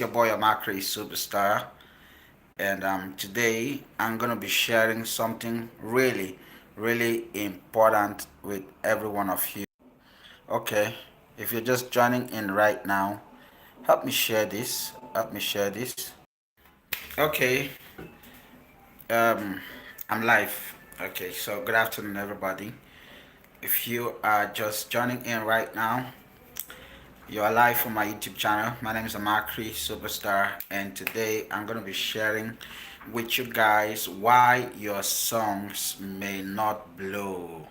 Your boy Amakri Superstar, and today I'm gonna be sharing something really important with every one of you. Okay, if you're just joining in right now, help me share this. Help me share this. Okay, um, I'm live. Okay, so good afternoon, everybody. If you are just joining in right now, you are live on my YouTube channel. My name is Amakri Superstar, and today I'm going to be sharing with you guys why your songs may not blow.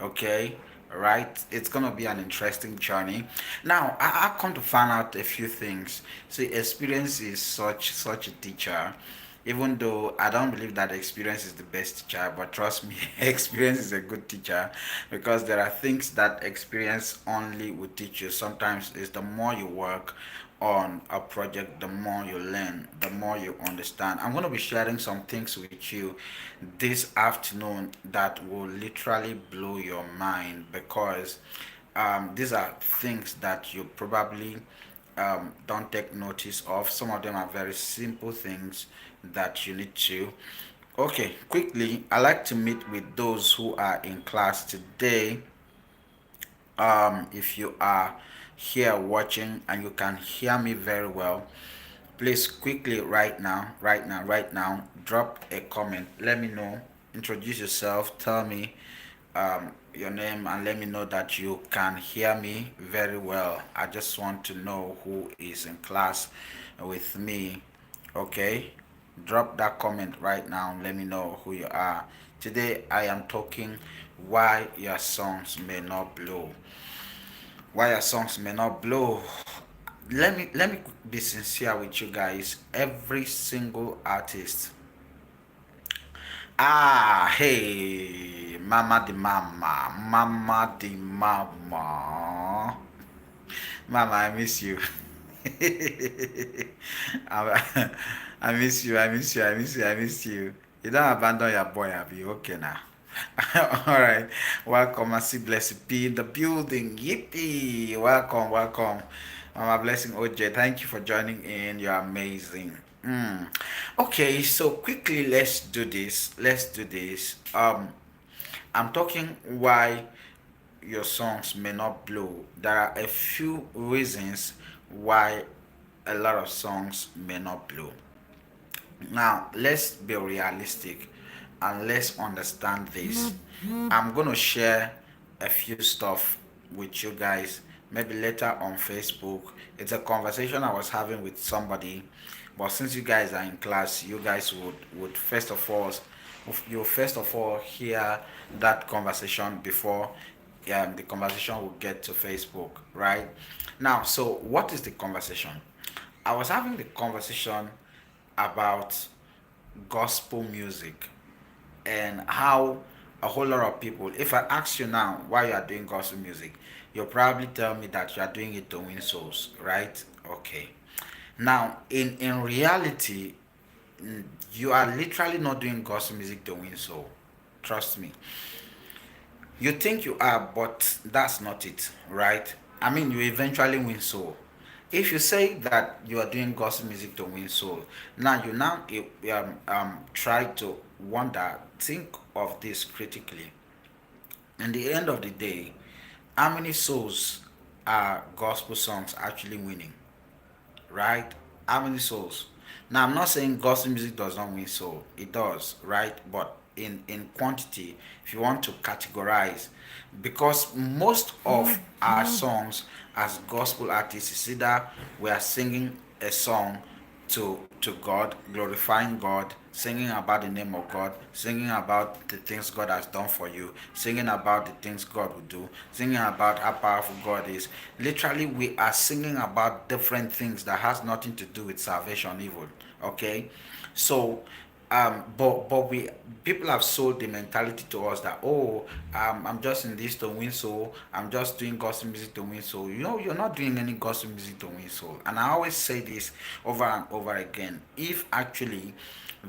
Okay, right? It's going to be an interesting journey. Now, I come to find out a few things. See, experience is such a teacher. Even though I don't believe that experience is the best teacher, but trust me, experience is a good teacher because there are things that experience only will teach you. Sometimes it's the more you work on a project, the more you learn, the more you understand. I'm going to be sharing some things with you this afternoon that will literally blow your mind because these are things that you probably don't take notice of. Some of them are very simple things that you need to. Okay, quickly, I like to meet with those who are in class today. If you are here watching and you can hear me very well, please quickly right now, drop a comment. Let me know. Introduce yourself. Tell me your name and let me know that you can hear me very well. I just want to know who is in class with me. Okay, drop that comment right now. Let me know who you are. Today I am talking why your songs may not blow. Why your songs may not blow. Let me be sincere with you guys. Every single artist. Hey, mama. Mama, I miss you. I, I miss you, I miss you, I miss you, I miss you. You don't abandon your boy, I'll be okay now. All right, welcome. I see Blessing P in the building. Yippee! Welcome. Mama Blessing OJ, thank you for joining in. You're amazing. Okay, so quickly, let's do this. I'm talking why your songs may not blow. There are a few reasons why a lot of songs may not blow. Now, let's be realistic and let's understand this. I'm going to share a few stuff with you guys maybe later on Facebook. It's a conversation I was having with somebody, but since you guys are in class, you guys would first of all hear that conversation before the conversation will get to Facebook, right? Now, so what is the conversation? I was having the conversation about gospel music and how a whole lot of people, if I ask you now why you are doing gospel music, you'll probably tell me that you are doing it to win souls, right? Okay. Now, in reality, you are literally not doing gospel music to win soul. Trust me. You think you are, but that's not it, right? I mean, you eventually win soul. If you say that you are doing gospel music to win soul, now try to wonder, think of this critically. In the end of the day, how many souls are gospel songs actually winning? Right? How many souls? Now I'm not saying gospel music does not win soul. It does, right? But in quantity, if you want to categorize, because most of our songs as gospel artists is either we are singing a song to God, glorifying God, singing about the name of God, singing about the things God has done for you, singing about the things God will do, singing about how powerful God is. Literally, we are singing about different things that has nothing to do with salvation, even. Okay, so but we people have sold the mentality to us that I'm just in this to win soul. I'm just doing gospel music to win soul. You know, you're not doing any gospel music to win soul. And I always say this over and over again. If actually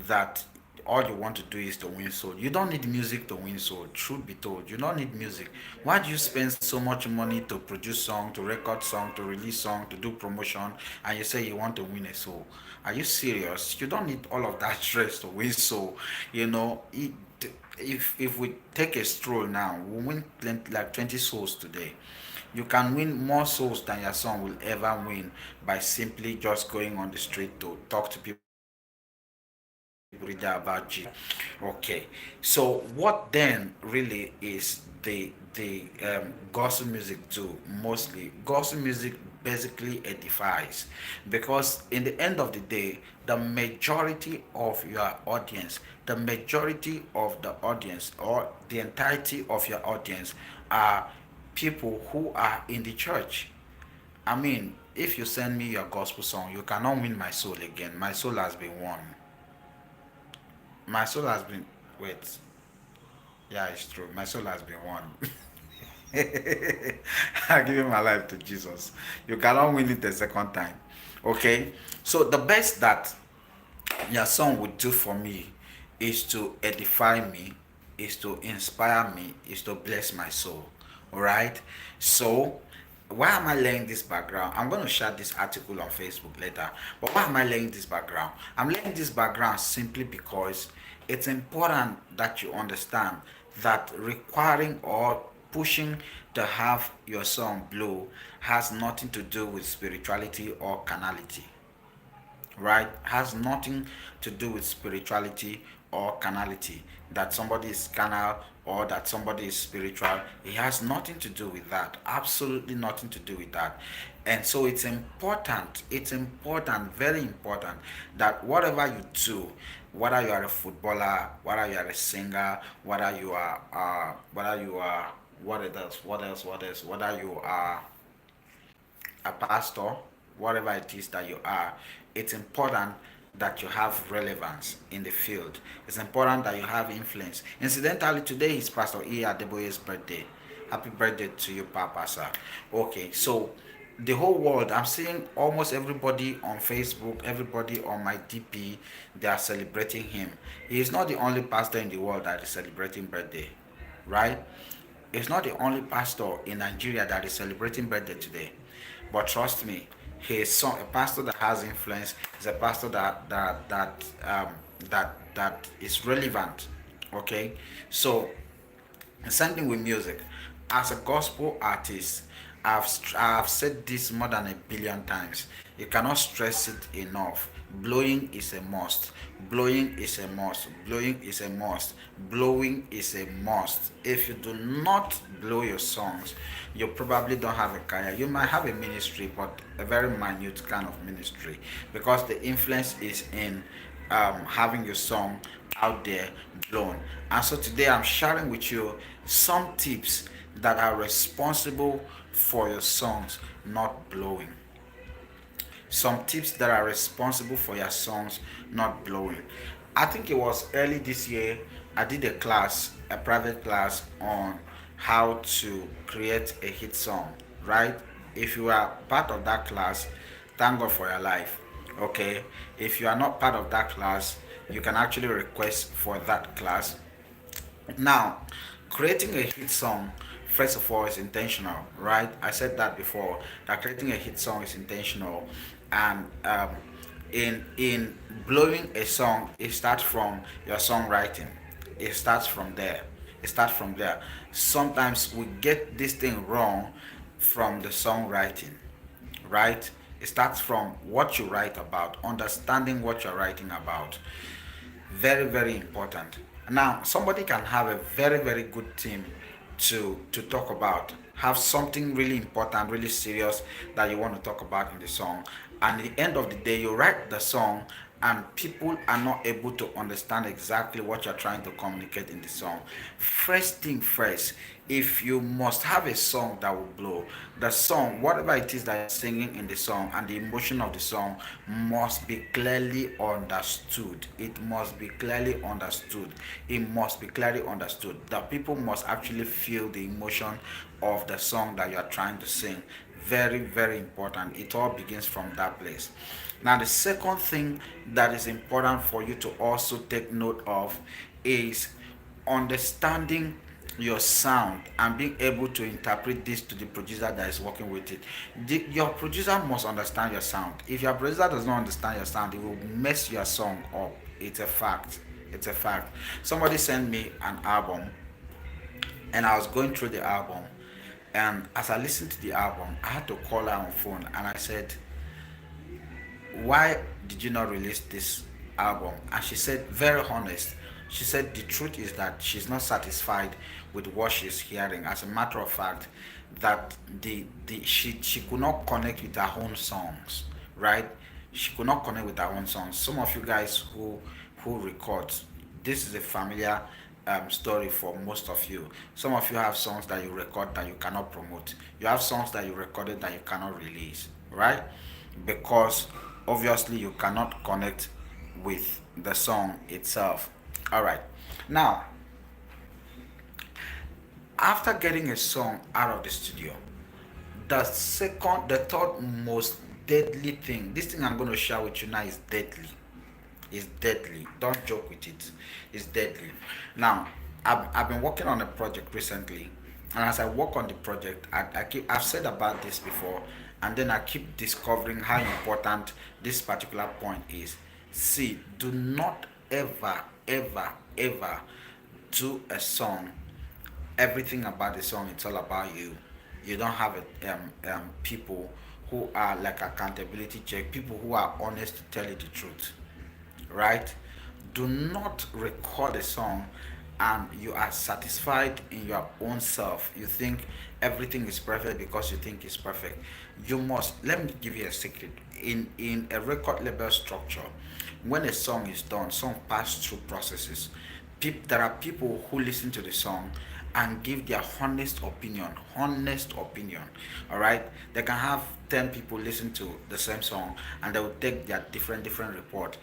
that all you want to do is to win soul. You don't need music to win soul. Truth be told, you don't need music. Why do you spend so much money to produce song, to record song, to release song, to do promotion, and you say you want to win a soul? Are you serious? You don't need all of that stress to win soul. You know, if we take a stroll now, we win like 20 souls today. You can win more souls than your son will ever win by simply just going on the street to talk to people about Jesus. Okay, so what then really is the gospel music do? Mostly gospel music basically edifies, because in the end of the day, the majority of your audience, the majority of the audience, or the entirety of your audience are people who are in the church. I mean, if you send me your gospel song, you cannot win my soul again. My soul has been won. My soul has been. Wait. Yeah, it's true. My soul has been won. I give my life to Jesus. You cannot win it a second time. Okay? So, the best that your song would do for me is to edify me, is to inspire me, is to bless my soul. All right. So, why am I laying this background? I'm going to share this article on Facebook later. But why am I laying this background? I'm laying this background simply because it's important that you understand that requiring or pushing to have your song blow has nothing to do with spirituality or carnality, right? Has nothing to do with spirituality or carnality. That somebody is carnal or that somebody is spiritual, it has nothing to do with that. Absolutely nothing to do with that. And so it's important, very important, that whatever you do, whether you are a footballer, whether you are a singer, whether you are what else, whether you are a pastor, whatever it is that you are, it's important that you have relevance in the field. It's important that you have influence. Incidentally, today is Pastor E. Adeboye's birthday. Happy birthday to you, Papa, sir. Okay, so the whole world, I'm seeing almost everybody on Facebook, everybody on my DP, they are celebrating him. He is not the only pastor in the world that is celebrating birthday, right? It's not the only pastor in Nigeria that is celebrating birthday today. But trust me, he is a pastor that has influence. He's a pastor that is relevant. Okay, so same thing with music. As a gospel artist, I've said this more than a billion times. You cannot stress it enough. Blowing is a must. Blowing is a must. Blowing is a must. Blowing is a must. If you do not blow your songs, you probably don't have a career. You might have a ministry, but a very minute kind of ministry, because the influence is in having your song out there blown. And so today I'm sharing with you some tips that are responsible for your songs not blowing. Some tips that are responsible for your songs not blowing. I think it was early this year, I did a private class on how to create a hit song, right? If you are part of that class, thank God for your life. Okay, if you are not part of that class, you can actually request for that class. Now, creating a hit song, first of all, is intentional, right? I said that before, that creating a hit song is intentional, and in blowing a song, it starts from your songwriting. It starts from there. It starts from there. Sometimes we get this thing wrong from the songwriting, right? It starts from what you write about, understanding what you're writing about. Very, very important. Now, somebody can have a very, very good team to talk about, have something really important, really serious that you want to talk about in the song, and at the end of the day you write the song and people are not able to understand exactly what you're trying to communicate in the song. First thing first, if you must have a song that will blow, the song, whatever it is that you're singing in the song, and the emotion of the song must be clearly understood. It must be clearly understood. It must be clearly understood. The people must actually feel the emotion of the song that you are trying to sing. Very, very important. It all begins from that place. Now, the second thing that is important for you to also take note of is understanding your sound and being able to interpret this to the producer that is working with it. Your producer must understand your sound. If your producer does not understand your sound, it will mess your song up. It's a fact. It's a fact. Somebody sent me an album, and I was going through the album, and as I listened to the album, I had to call her on phone, and I said, why did you not release this album? And she said, very honest, she said the truth is that she's not satisfied with what she's hearing. As a matter of fact, that she could not connect with her own songs, right? She could not connect with her own songs. Some of you guys who record, this is a familiar story for most of you. Some of you have songs that you record that you cannot promote. You have songs that you recorded that you cannot release, right? Because obviously you cannot connect with the song itself. All right. Now, after getting a song out of the studio, the third most deadly thing, this thing I'm going to share with you now is deadly. Is deadly. Don't joke with it. It's deadly. Now, I've been working on a project recently, and as I work on the project, I've said about this before, and then I keep discovering how important this particular point is. See, do not ever, ever, ever do a song, everything about the song, it's all about you. You don't have people who are like accountability check, people who are honest to tell you the truth, right? Do not record a song and you are satisfied in your own self. You think everything is perfect because you think it's perfect. You must, let me give you a secret. In a record label structure, when a song is done, song pass through processes. There are people who listen to the song and give their honest opinion. All right, they can have 10 people listen to the same song and they will take their different report.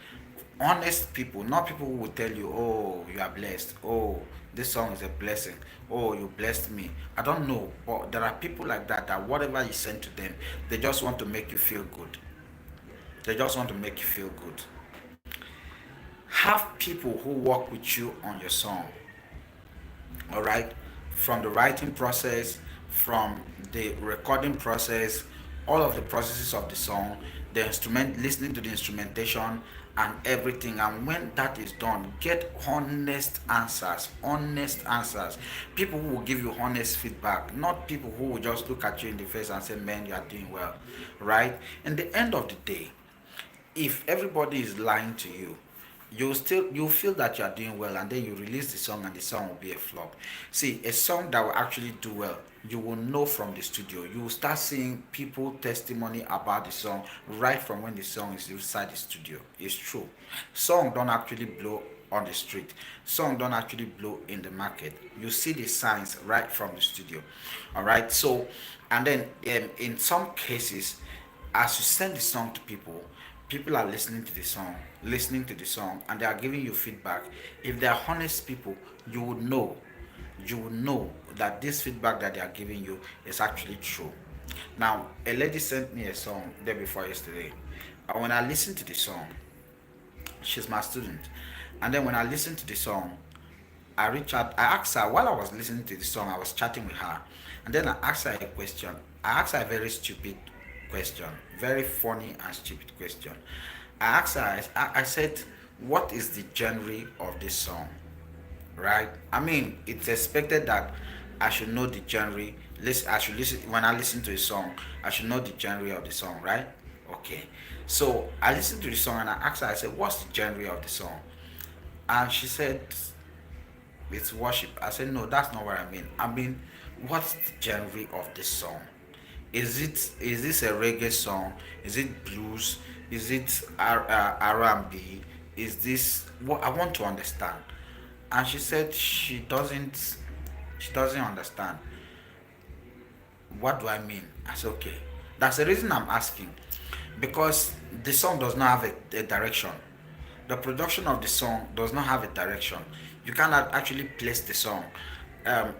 Honest people, not people who will tell you, oh, you are blessed, oh, this song is a blessing, oh, you blessed me. I don't know, but there are people like that, that whatever you send to them, they just want to make you feel good. They just want to make you feel good. Have people who work with you on your song. All right, from the writing process, from the recording process, all of the processes of the song, the instrument, listening to the instrumentation and everything. And when that is done, get honest answers, people who will give you honest feedback, not people who will just look at you in the face and say, man, you are doing well, right? In the end of the day, if everybody is lying to you, you feel that you are doing well, and then you release the song and the song will be a flop. See, a song that will actually do well, you will know from the studio. You will start seeing people testimony about the song right from when the song is inside the studio. It's true. Song don't actually blow on the street. Song don't actually blow in the market. You see the signs right from the studio. All right. So, and then in some cases, as you send the song to people, people are listening to the song, and they are giving you feedback. If they are honest people, you would know, that this feedback that they are giving you is actually true. Now, a lady sent me a song day before yesterday, and when I listened to the song, she's my student, and then when I listened to the song, I asked her while I was listening to the song, I was chatting with her, and then I asked her a question. I asked her a very stupid question, very funny and stupid question. I asked her, I said, what is the genre of this song? Right? I mean, it's expected that I should know the genre. Listen, I should listen when I listen to a song. I should know the genre of the song, right? Okay. So I listened to the song and I asked her. I said, "What's the genre of the song?" And she said, "It's worship." I said, "No, that's not what I mean. I mean, what's the genre of this song? Is this a reggae song? Is it blues? Is it R&B? Is this what I want to understand?" And she said she doesn't understand. What do I mean? I said, okay. That's the reason I'm asking. Because the song does not have a direction. The production of the song does not have a direction. You cannot actually place the song. Um,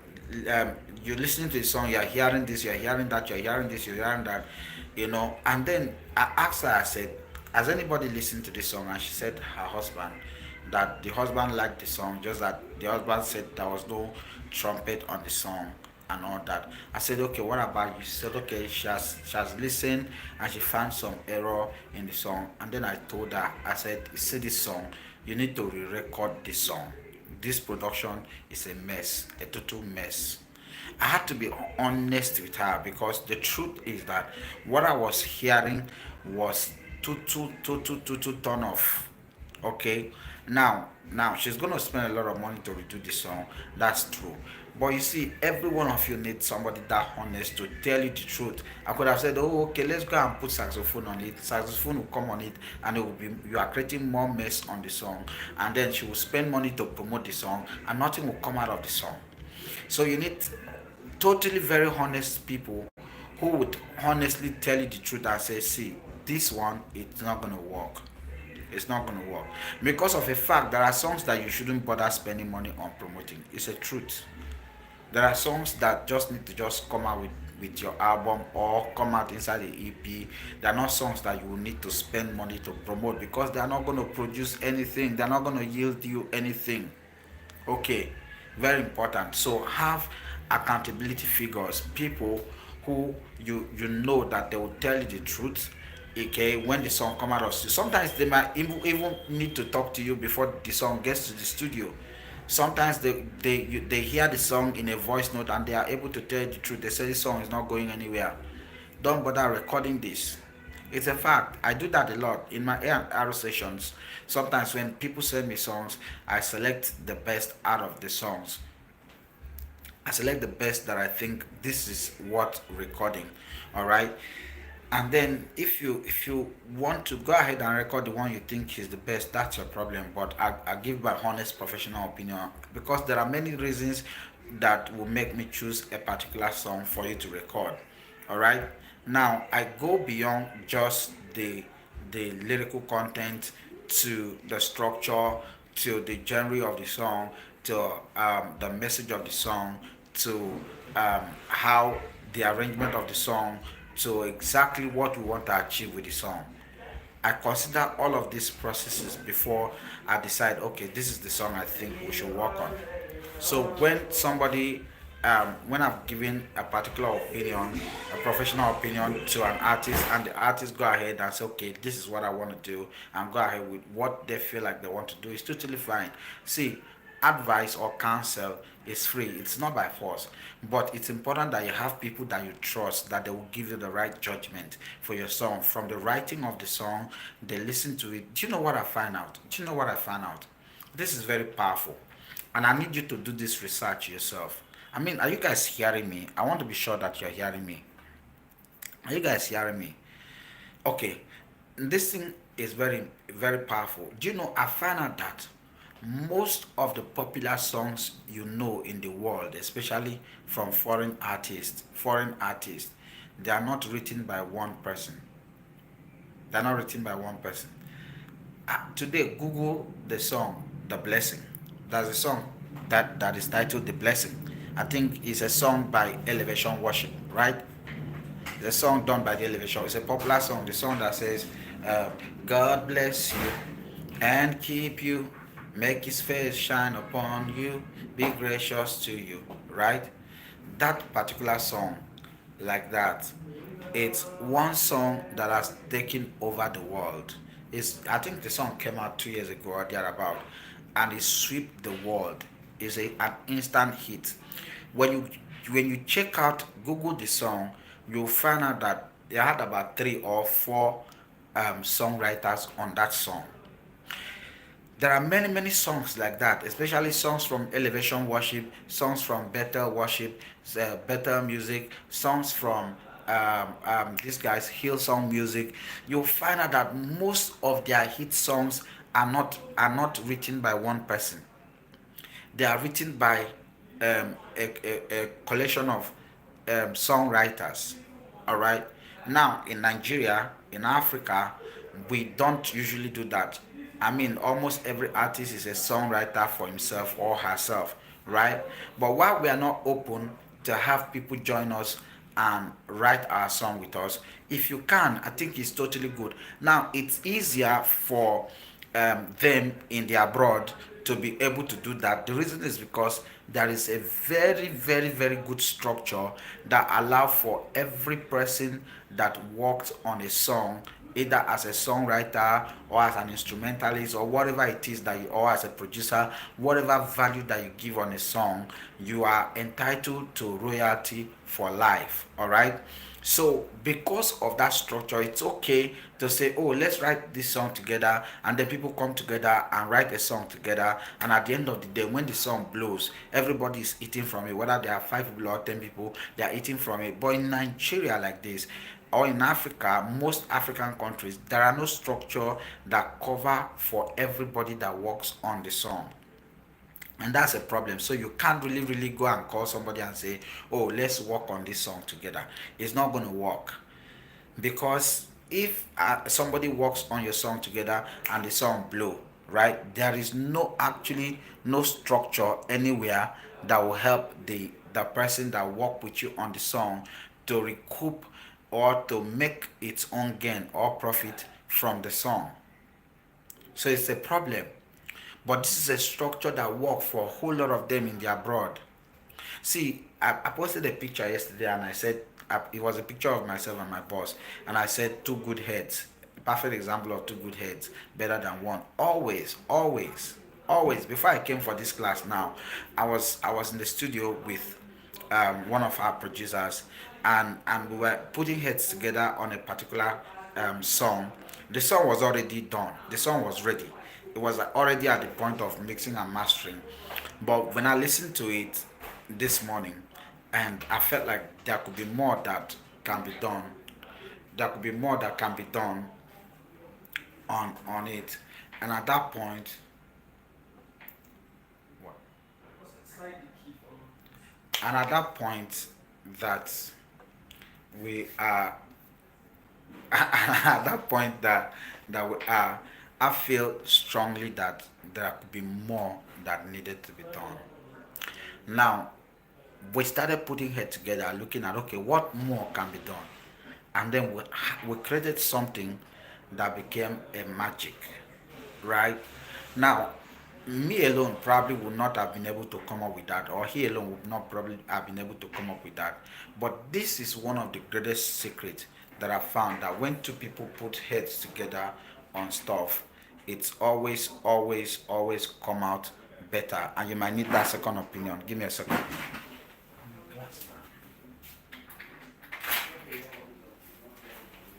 you're listening to the song, you're hearing this, you're hearing that, you're hearing this, you're hearing that, and then I asked her, I said, Has anybody listened to this song? And she said her husband, that the husband liked the song, just that the husband said there was no trumpet on the song and all that. I said, okay, what about you? She said, okay, she has listened and she found some error in the song. And then I told her, I said, you see this song, you need to re-record this song. This production is a mess, a total mess. I had to be honest with her because the truth is that what I was hearing was too turn off. Okay, now she's gonna spend a lot of money to redo the song. That's true. But you see, every one of you needs somebody that honest to tell you the truth. I could have said, oh, okay, let's go and put saxophone on it. Saxophone will come on it, and it will be you are creating more mess on the song. And then she will spend money to promote the song, and nothing will come out of the song. So you need totally very honest people who would honestly tell you the truth and say, see, this one, it's not gonna work. It's not gonna work. Because of a fact, there are songs that you shouldn't bother spending money on promoting. It's a truth. There are songs that just need to just come out with your album or come out inside the EP. They're not songs that you will need to spend money to promote because they're not going to produce anything. They're not going to yield you anything. Okay, very important. So have accountability figures, people who you know that they will tell you the truth. Okay, when the song come out of studio, sometimes they might even need to talk to you before the song gets to the studio. Sometimes they hear the song in a voice note and they are able to tell you the truth. They say this song is not going anywhere. Don't bother recording this. It's a fact. I do that a lot in my A&R sessions. Sometimes when people send me songs, I select the best out of the songs. I select the best that I think this is what recording. All right. And then if you want to go ahead and record the one you think is the best, that's your problem. But I give my honest professional opinion because there are many reasons that will make me choose a particular song for you to record. All right. Now I go beyond just the lyrical content to the structure to the genre of the song to the message of the song to how the arrangement of the song to exactly what we want to achieve with the song. I consider all of these processes before I decide, okay, this is the song I think we should work on. So when I've given a particular opinion, a professional opinion to an artist, and the artist go ahead and say, okay, this is what I want to do, and go ahead with what they feel like they want to do, it's totally fine. See, advice or counsel is free. It's not by force, but it's important that you have people that you trust that they will give you the right judgment for your song. From the writing of the song, they listen to it. Do you know what I find out? Do you know what I found out? This is very powerful, and I need you to do this research yourself. I mean, are you guys hearing me? I want to be sure that you're hearing me. Are you guys hearing me? Okay, this thing is very, very powerful. Do you know, I found out that most of the popular songs you know in the world, especially from foreign artists, they are not written by one person. They're not written by one person. Today, Google the song "The Blessing." There's a song that is titled "The Blessing." I think it's a song by Elevation Worship, right? The song done by the Elevation. It's a popular song. The song that says, "God bless you and keep you, make His face shine upon you, be gracious to you." Right? That particular song, like that, it's one song that has taken over the world. I think the song came out 2 years ago or thereabout, and it swept the world. It's an instant hit. When you check out Google the song, you'll find out that they had about 3 or 4 songwriters on that song. There are many songs like that, especially songs from Elevation Worship, songs from Better Worship, Better Music, songs from these guys Hillsong Music. You'll find out that most of their hit songs are not written by one person. They are written by a collection of songwriters. All right. Now in Nigeria, in Africa, we don't usually do that. I mean, almost every artist is a songwriter for himself or herself, right? But why we are not open to have people join us and write our song with us. If you can, I think it's totally good. Now it's easier for them in the abroad to be able to do that. The reason is because there is a very, very, very good structure that allow for every person that worked on a song, either as a songwriter or as an instrumentalist or whatever it is that you, or as a producer, whatever value that you give on a song, you are entitled to royalty for life. All right. So because of that structure, it's okay to say, oh, let's write this song together, and then people come together and write a song together, and at the end of the day, when the song blows, everybody is eating from it. Whether there are 5 people or 10 people, they are eating from it. But in Nigeria, like this, or in Africa, most African countries, there are no structure that cover for everybody that works on the song, and that's a problem. So you can't really go and call somebody and say, oh, let's work on this song together. It's not going to work, because if somebody works on your song together and the song blow, right, there is no, actually no structure anywhere that will help the person that worked with you on the song to recoup or to make its own gain or profit from the song. So it's a problem. But this is a structure that works for a whole lot of them in the abroad. See, I posted a picture yesterday, and I said, it was a picture of myself and my boss, and I said, two good heads. Perfect example of two good heads, better than one. Always, always, always. Before I came for this class now, I was in the studio with one of our producers, and we were putting heads together on a particular song. The song was already done. The song was ready. It was already at the point of mixing and mastering. But when I listened to it this morning, and I felt like there could be more that can be done. There could be more that can be done on it. And at that point, and at that point, that we are at that point that we are, I feel strongly that there could be more that needed to be done. Now we started putting head together, looking at, okay, what more can be done, and then we created something that became a magic, right? Now, me alone probably would not have been able to come up with that, or he alone would not probably have been able to come up with that. But this is one of the greatest secrets that I found, that when two people put heads together on stuff, it's always come out better. And you might need that second opinion. Give me a second.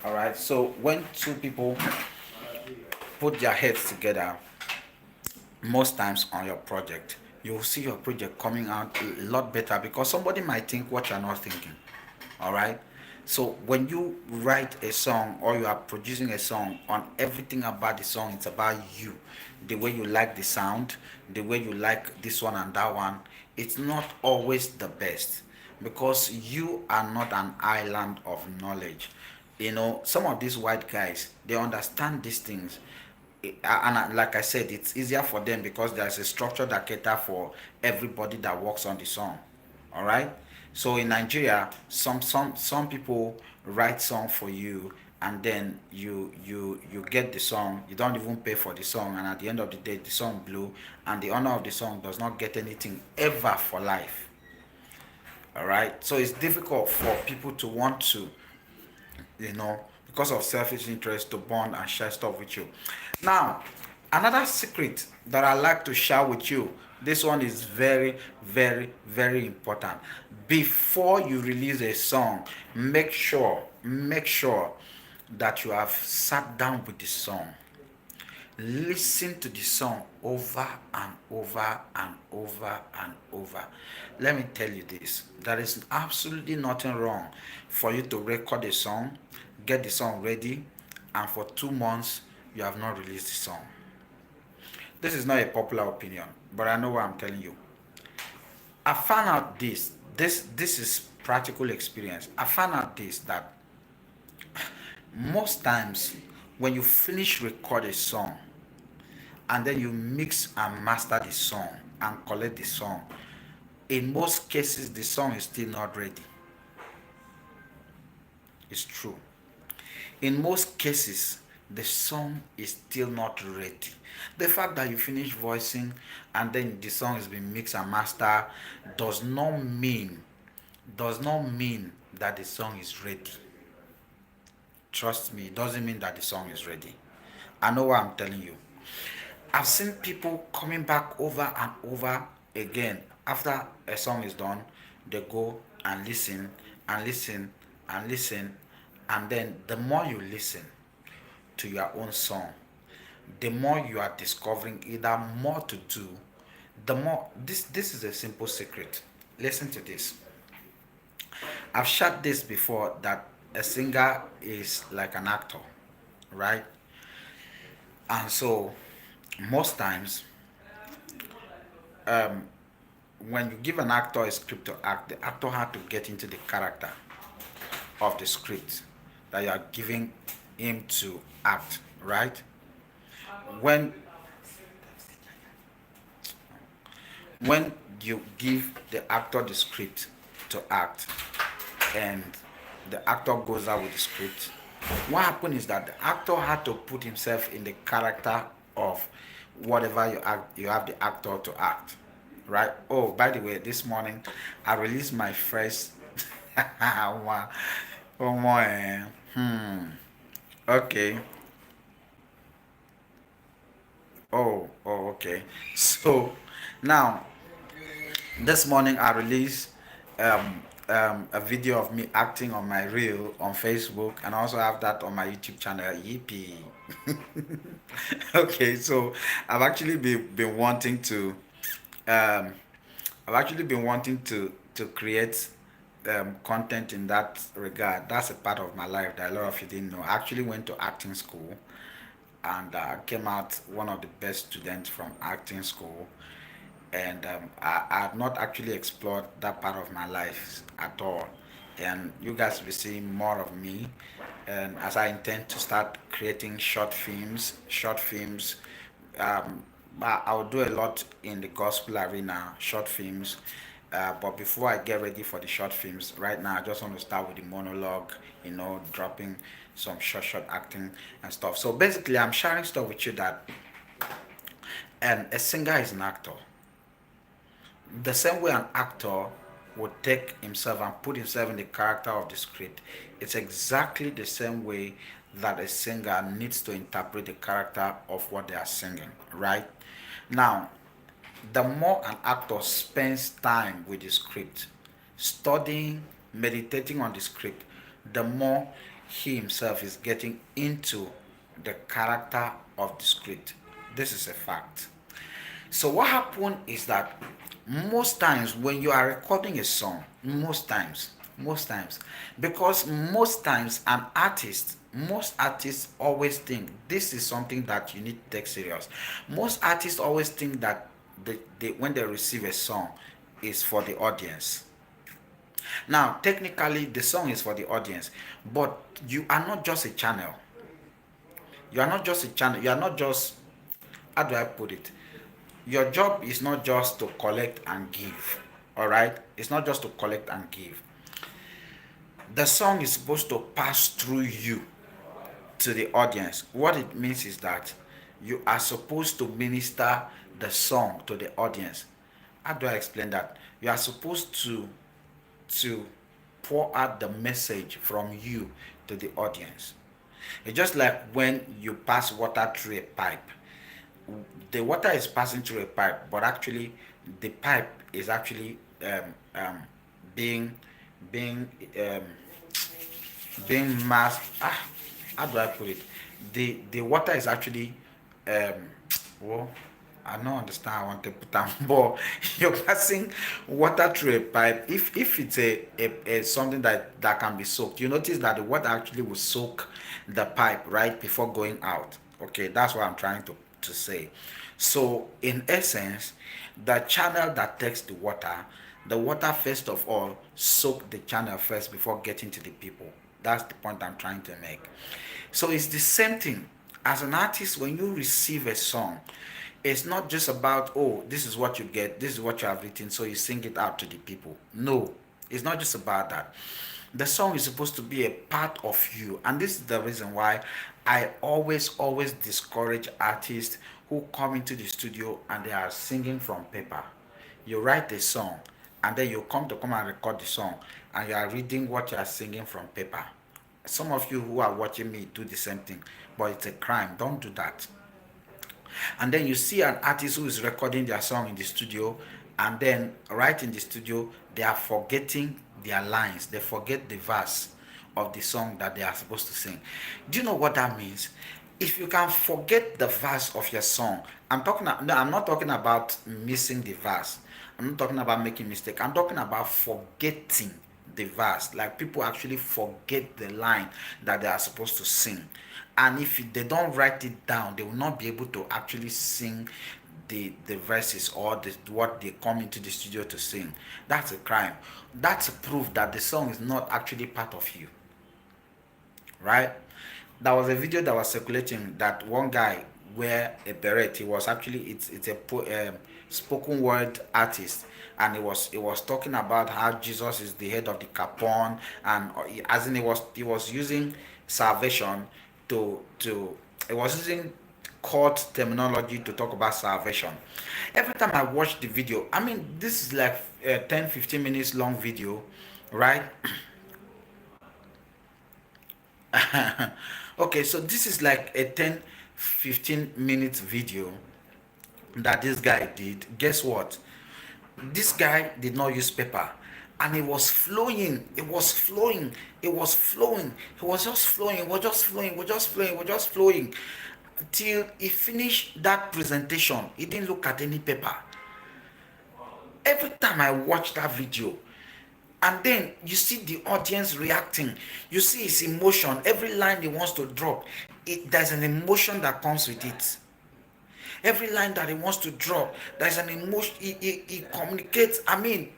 All right. So when two people put their heads together, most times on your project, you will see your project coming out a lot better, because somebody might think what you're not thinking. All right. So when you write a song or you are producing a song, on everything about the song, it's about you, the way you like the sound, the way you like this one and that one. It's not always the best, because you are not an island of knowledge. Some of these white guys, they understand these things. And like I said, it's easier for them because there's a structure that cater for everybody that works on the song. All right. So in Nigeria, some people write song for you, and then you get the song. You don't even pay for the song, and at the end of the day, the song blew, and the owner of the song does not get anything ever for life. All right. So it's difficult for people to want to, because of selfish interest, to bond and share stuff with you. Now, another secret that I like to share with you. This one is very, very, very important. Before you release a song, make sure that you have sat down with the song. Listen to the song over and over and over and over. Let me tell you this: there is absolutely nothing wrong for you to record a song, get the song ready, and for 2 months you have not released the song. This is not a popular opinion, but I know what I'm telling you. I found out this. This is practical experience. I found out this, that most times when you finish record a song, and then you mix and master the song and collect the song, in most cases the song is still not ready. is true. In most cases, the song is still not ready. The fact that you finish voicing and then the song is being mixed and mastered does not mean does not mean that the song is ready. Trust me, it doesn't mean that the song is ready. I know what I'm telling you. I've seen people coming back over and over again after a song is done. They go and listen and listen and listen, and then the more you listen to your own song, the more you are discovering either more to do. The more this is a simple secret. Listen to this. I've shared this before that a singer is like an actor, right? And so most times, um, when you give an actor a script to act, the actor had to get into the character of the script that you are giving him to act, right? When when you give the actor the script to act and the actor goes out with the script, what happened is that the actor had to put himself in the character of whatever you have the actor to act, right? Oh, by the way, this morning I released my first one. Oh my, okay. Okay. So now this morning I released a video of me acting on my reel on Facebook, and I also have that on my YouTube channel. Yippee! Okay, so I've actually been wanting to um, I've actually been wanting to create content in that regard. That's a part of my life that a lot of you didn't know. I actually went to acting school and came out one of the best students from acting school. And I have not actually explored that part of my life at all. And you guys will be seeing more of me. And as I intend to start creating short films, but I'll do a lot in the gospel arena, short films. But before I get ready for the short films, right now I just want to start with the monologue, dropping some short acting and stuff. So basically, I'm sharing stuff with you that, and a singer is an actor. The same way an actor would take himself and put himself in the character of the script, it's exactly the same way that a singer needs to interpret the character of what they are singing, right? Now, the more an actor spends time with the script, studying, meditating on the script, the more he himself is getting into the character of the script. This is a fact. So what happened is that most times when you are recording a song, most times, because most times most artists always think this is something that you need to take serious. Most artists always think that when they receive a song is for the audience. Now, technically, the song is for the audience, but you are not just a channel. You are not just a channel. You are not just, how do I put it? Your job is not just to collect and give. All right? It's not just to collect and give. The song is supposed to pass through you to the audience. What it means is that you are supposed to minister the song to the audience. How do I explain that? You are supposed to pour out the message from you to the audience. It's just like when you pass water through a pipe. The water is passing through a pipe, but actually the pipe is actually being being um, being mass. How do I put it? The water is actually um, well, I don't understand how I want to put that, but you're passing water through a pipe. If it's a something that can be soaked, you notice that the water actually will soak the pipe right before going out. Okay, that's what I'm trying to say. So in essence, the channel that takes the water first of all soak the channel first before getting to the people. That's the point I'm trying to make. So it's the same thing. As an artist, when you receive a song, it's not just about, oh, this is what you get, this is what you have written, so you sing it out to the people. No, it's not just about that. The song is supposed to be a part of you, and this is the reason why I always discourage artists who come into the studio and they are singing from paper. You write a song, and then you come and record the song, and you are reading what you are singing from paper. Some of you who are watching me do the same thing, but it's a crime. Don't do that. And then you see an artist who is recording their song in the studio, and then right in the studio they are forgetting their lines, they forget the verse of the song that they are supposed to sing. Do you know what that means? If you can forget the verse of your song, I'm not talking about missing the verse, I'm not talking about making mistake, I'm talking about forgetting the verse. Like people actually forget the line that they are supposed to sing, and if they don't write it down, they will not be able to actually sing the verses, or what they come into the studio to sing. That's a crime. That's a proof that the song is not actually part of you, right? There was a video that was circulating that one guy wear a beret. He was actually, it's a spoken word artist, and it was talking about how Jesus is the head of the capon, and as in he was using salvation to it was using court terminology to talk about salvation. Every time I watch the video, I mean, this is like a 10-15 minutes long video, right? Okay, so this is like a 10-15 minutes video that this guy did. Guess what? This guy did not use paper, and it was flowing, it was flowing, it was flowing, it was just flowing, it was just flowing, it was just flowing, it was just flowing till he finished that presentation. He didn't look at any paper. Every time I watch that video, and then you see the audience reacting, you see his emotion, every line he wants to drop, there's an emotion that comes with it. Every line that he wants to drop, there's an emotion. He communicates. I mean,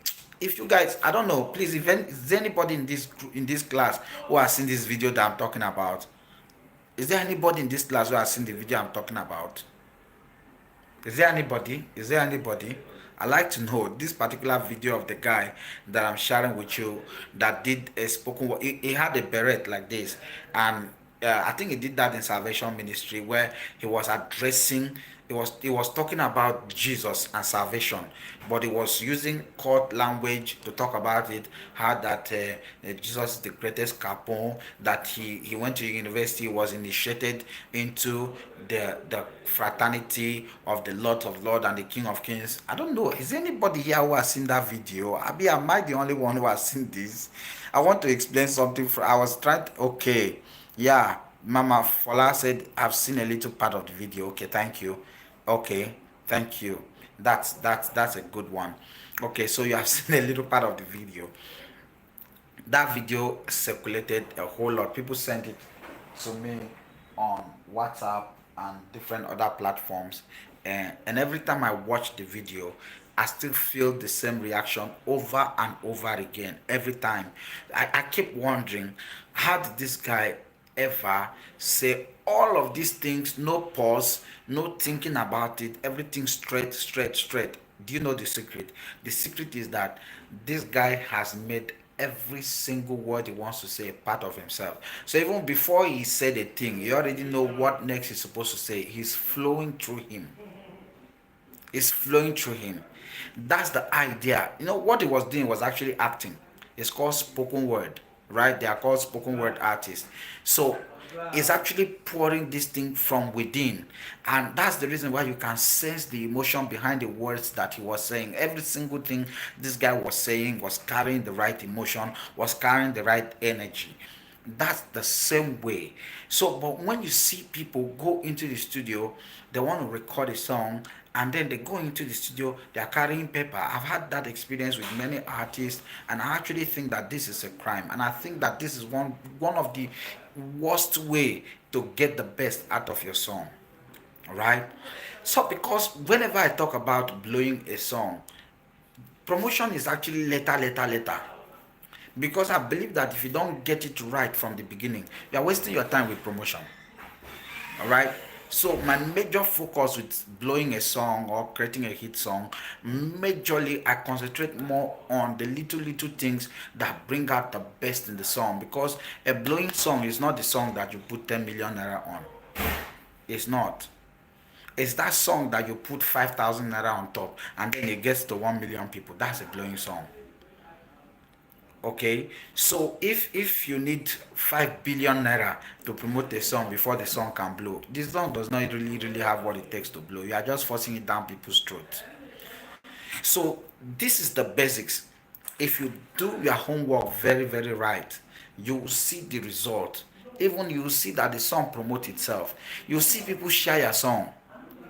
if you guys, I don't know, please, if is there anybody in this class who has seen this video that I'm talking about? Is there anybody in this class who has seen the video I'm talking about? Is there anybody? Is there anybody? I like to know this particular video of the guy that I'm sharing with you that did a spoken word. He had a beret like this, and I think he did that in Salvation Ministry, where he was addressing. He was talking about Jesus and salvation, but he was using court language to talk about it. How that Jesus is the greatest capon. That he went to university, was initiated into the fraternity of the Lord of Lords and the King of Kings. I don't know. Is there anybody here who has seen that video? Abi, am I the only one who has seen this? I want to explain something. I was trying to, okay, yeah. Mama Fola said, I've seen a little part of the video. Okay, thank you. Okay, thank you. That's a good one. Okay, so you have seen a little part of the video. That video circulated a whole lot. People sent it to me on WhatsApp and different other platforms, and every time I watch the video, I still feel the same reaction over and over again. Every time I keep wondering, how did this guy ever say all of these things, no pause, no thinking about it, everything straight? Do you know the secret? The secret is that this guy has made every single word he wants to say a part of himself. So even before he said a thing, you already know what next he's supposed to say. He's flowing through him. It's flowing through him. That's the idea. You know what he was doing was actually acting. It's called spoken word, right? They are called spoken word artists. So it's actually pouring this thing from within, and that's the reason why you can sense the emotion behind the words that he was saying. Every single thing this guy was saying was carrying the right emotion, was carrying the right energy. That's the same way. So but when you see people go into the studio, they want to record a song, and then they go into the studio, they are carrying paper. I've had that experience with many artists, and I actually think that this is a crime, and I think that this is one of the worst way to get the best out of your song, right? So because whenever I talk about blowing a song, promotion is actually later, because I believe that if you don't get it right from the beginning, you are wasting your time with promotion. All right. So my major focus with blowing a song or creating a hit song, majorly I concentrate more on the little things that bring out the best in the song, because a blowing song is not the song that you put 10 million naira on. It's not. It's that song that you put 5,000 naira on top and then it gets to 1 million people. That's a blowing song. Okay, so if you need 5 billion naira to promote a song before the song can blow, this song does not really have what it takes to blow. You are just forcing it down people's throats. So this is the basics. If you do your homework very right, you will see the result. Even you will see that the song promote itself. You will see people share your song.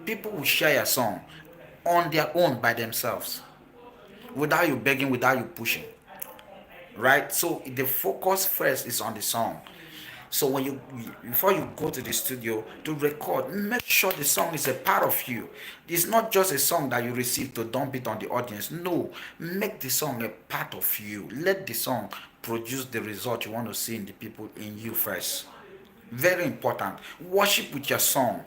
People will share your song on their own by themselves, without you begging, without you pushing. Right? So the focus first is on the song. So when you before you go to the studio to record, make sure the song is a part of you. It's not just a song that you receive to dump it on the audience. No, make the song a part of you. Let the song produce the result you want to see in the people, in you first. Very important. Worship with your song.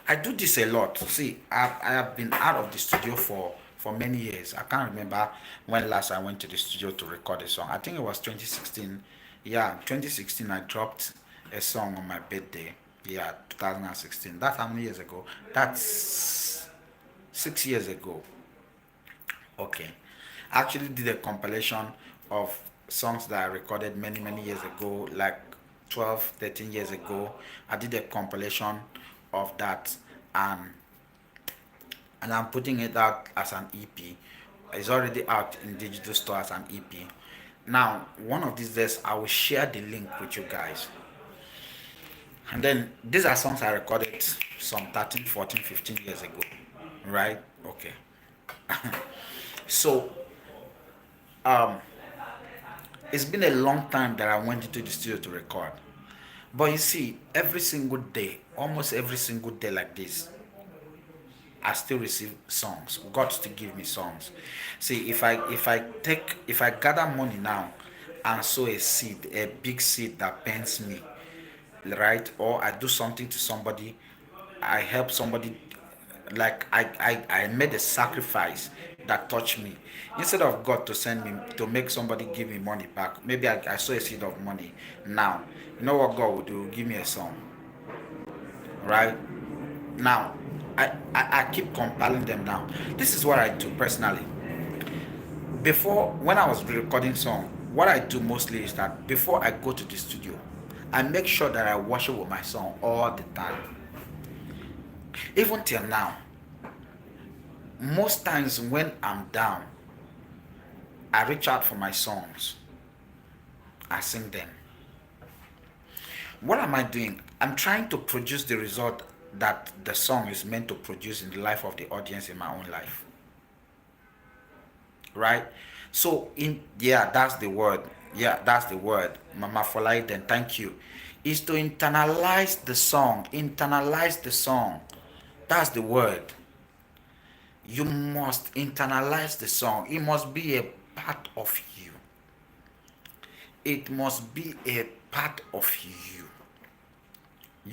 I do this a lot. See, I have been out of the studio for many years. I can't remember when last I went to the studio to record a song. I think it was 2016. Yeah, 2016 I dropped a song on my birthday. Yeah, 2016. That's how many years ago? That's 6 years ago. Okay. I actually did a compilation of songs that I recorded many years ago, like 12, 13 years ago. I did a compilation of that, and I'm putting it out as an EP. It's already out in digital store as an EP. Now, one of these days, I will share the link with you guys. And then these are songs I recorded some 13, 14, 15 years ago. Right? Okay. So, um, it's been a long time that I went into the studio to record. But you see, every single day, almost every single day like this, I still receive songs. God to give me songs. See, if I gather money now and sow a seed, a big seed that pains me, right? Or I do something to somebody, I help somebody, like I made a sacrifice that touched me. Instead of God to send me to make somebody give me money back, maybe I sow a seed of money now. You know what God will do? Give me a song, right? Now, I keep compiling them now. This is what I do personally. Before, when I was recording song, what I do mostly is that before I go to the studio, I make sure that I worship with my song all the time. Even till now, most times when I'm down, I reach out for my songs. I sing them. What am I doing? I'm trying to produce the result that the song is meant to produce in the life of the audience, in my own life. Right? So that's the word. Yeah, that's the word. Mama Folai, then thank you. Is to internalize the song. Internalize the song. That's the word. You must internalize the song. It must be a part of you. It must be a part of you.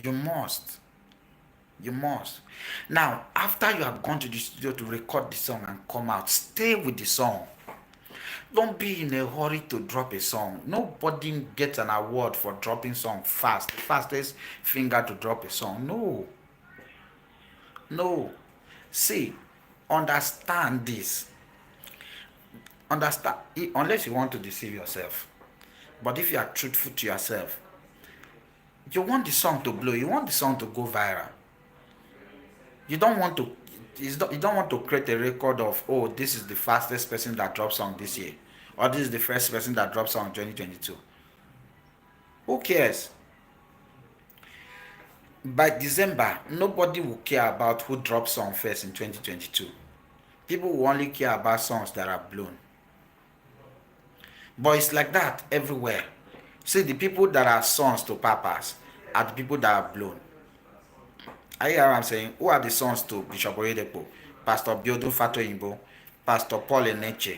You must. You must. Now, after you have gone to the studio to record the song and come out, stay with the song. Don't be in a hurry to drop a song. Nobody gets an award for dropping song fast. The fastest finger to drop a song. No. No. See, understand this. Understand, unless you want to deceive yourself. But if you are truthful to yourself, you want the song to blow. You want the song to go viral. You don't want to you don't want to create a record of, oh, this is the fastest person that dropped song this year, or this is the first person that dropped song in 2022. Who cares? By December, nobody will care about who dropped song first in 2022. People will only care about songs that are blown. But it's like that everywhere. See, the people that are sons to papas are the people that are blown. I hear what I'm saying. Who are the sons to Bishop Oyedepo? Pastor Biodun Fatoyinbo, Pastor Paul Eneche,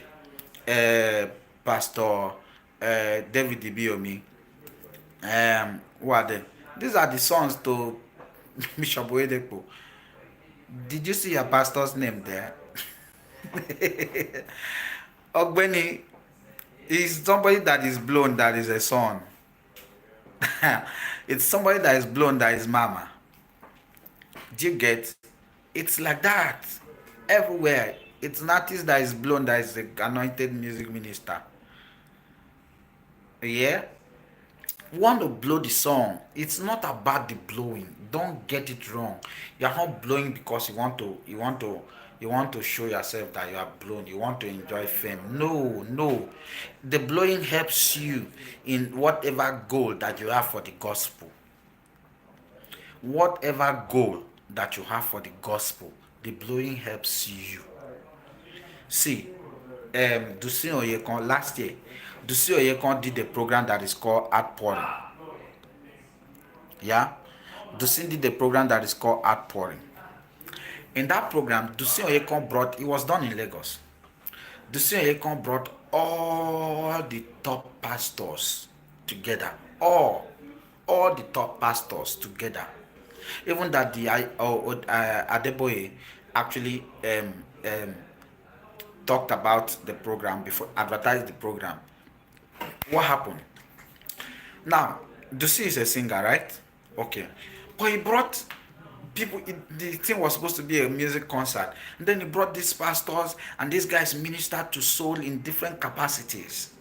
Pastor David Ibiomi. Who are they? These are the sons to Bishop Oyedepo. Did you see your pastor's name there? Ogbeni is somebody that is blown, that is a son. It's somebody that is blown, that is mama. Do you get? It's like that everywhere. It's an artist that is blown, that is the anointed music minister. Yeah, want to blow the song. It's not about the blowing. Don't get it wrong. You are not blowing because you want to show yourself that you are blown. You want to enjoy fame. No, no. The blowing helps you in whatever goal that you have for the gospel. Whatever goal that you have for the gospel, the blowing helps you. See, Dusin Oyekon last year, Dusin Oyekon did a program that is called Outpouring. Yeah, Dusin did a program that is called Outpouring. In that program, Dusin Oyekon brought, it was done in Lagos. Dusin Oyekon brought all the top pastors together. All the top pastors together. Even that the Adeboye actually talked about the program before, advertised the program. What happened? Now, Dusi is a singer, right? Okay. But he brought people, the thing was supposed to be a music concert. And then he brought these pastors, and these guys ministered to soul in different capacities.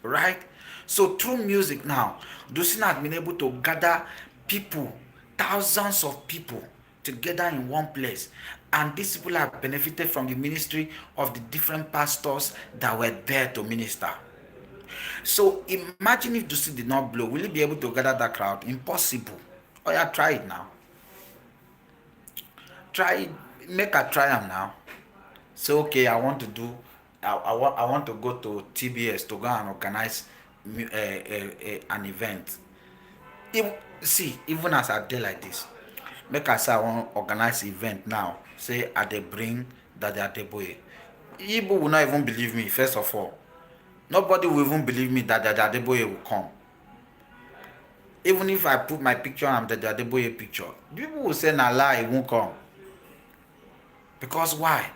Right? So through music now, Dusi has been able to gather people, thousands of people together in one place. And these people have benefited from the ministry of the different pastors that were there to minister. So imagine if Dusi did not blow. Will he be able to gather that crowd? Impossible. Oh yeah, try it now. Try it. Make a try am now. Say okay, I want to do. I want to go to TBS to go and organize an event. See, even as I dey like this, make I say I wan organize event now. Say I dey bring Daddy Adeboye. Igbo will not even believe me. First of all, nobody will even believe me that Daddy Adeboye will come. Even if I put my picture and Daddy Adeboye picture, people will say na lie, he won't come. Because why?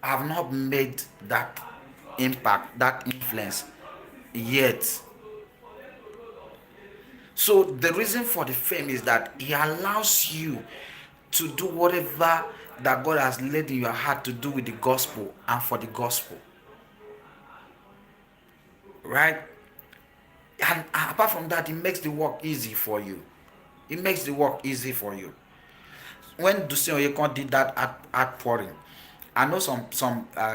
I have not made that impact, that influence yet. So the reason for the fame is that he allows you to do whatever that God has laid in your heart to do with the gospel and for the gospel. Right? And apart from that, it makes the work easy for you. It makes the work easy for you. When Dusin Oyekon did that outpouring, I know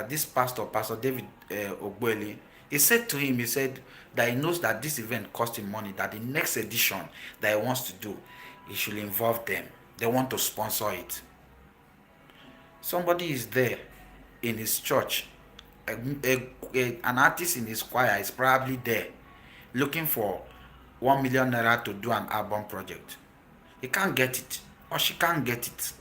this Pastor David Ogbueli, he said to him, he said that he knows that this event cost him money, that the next edition that he wants to do, he should involve them. They want to sponsor it. Somebody is there in his church, an artist in his choir is probably there looking for 1 million naira to do an album project. He can't get it, or she can't get it.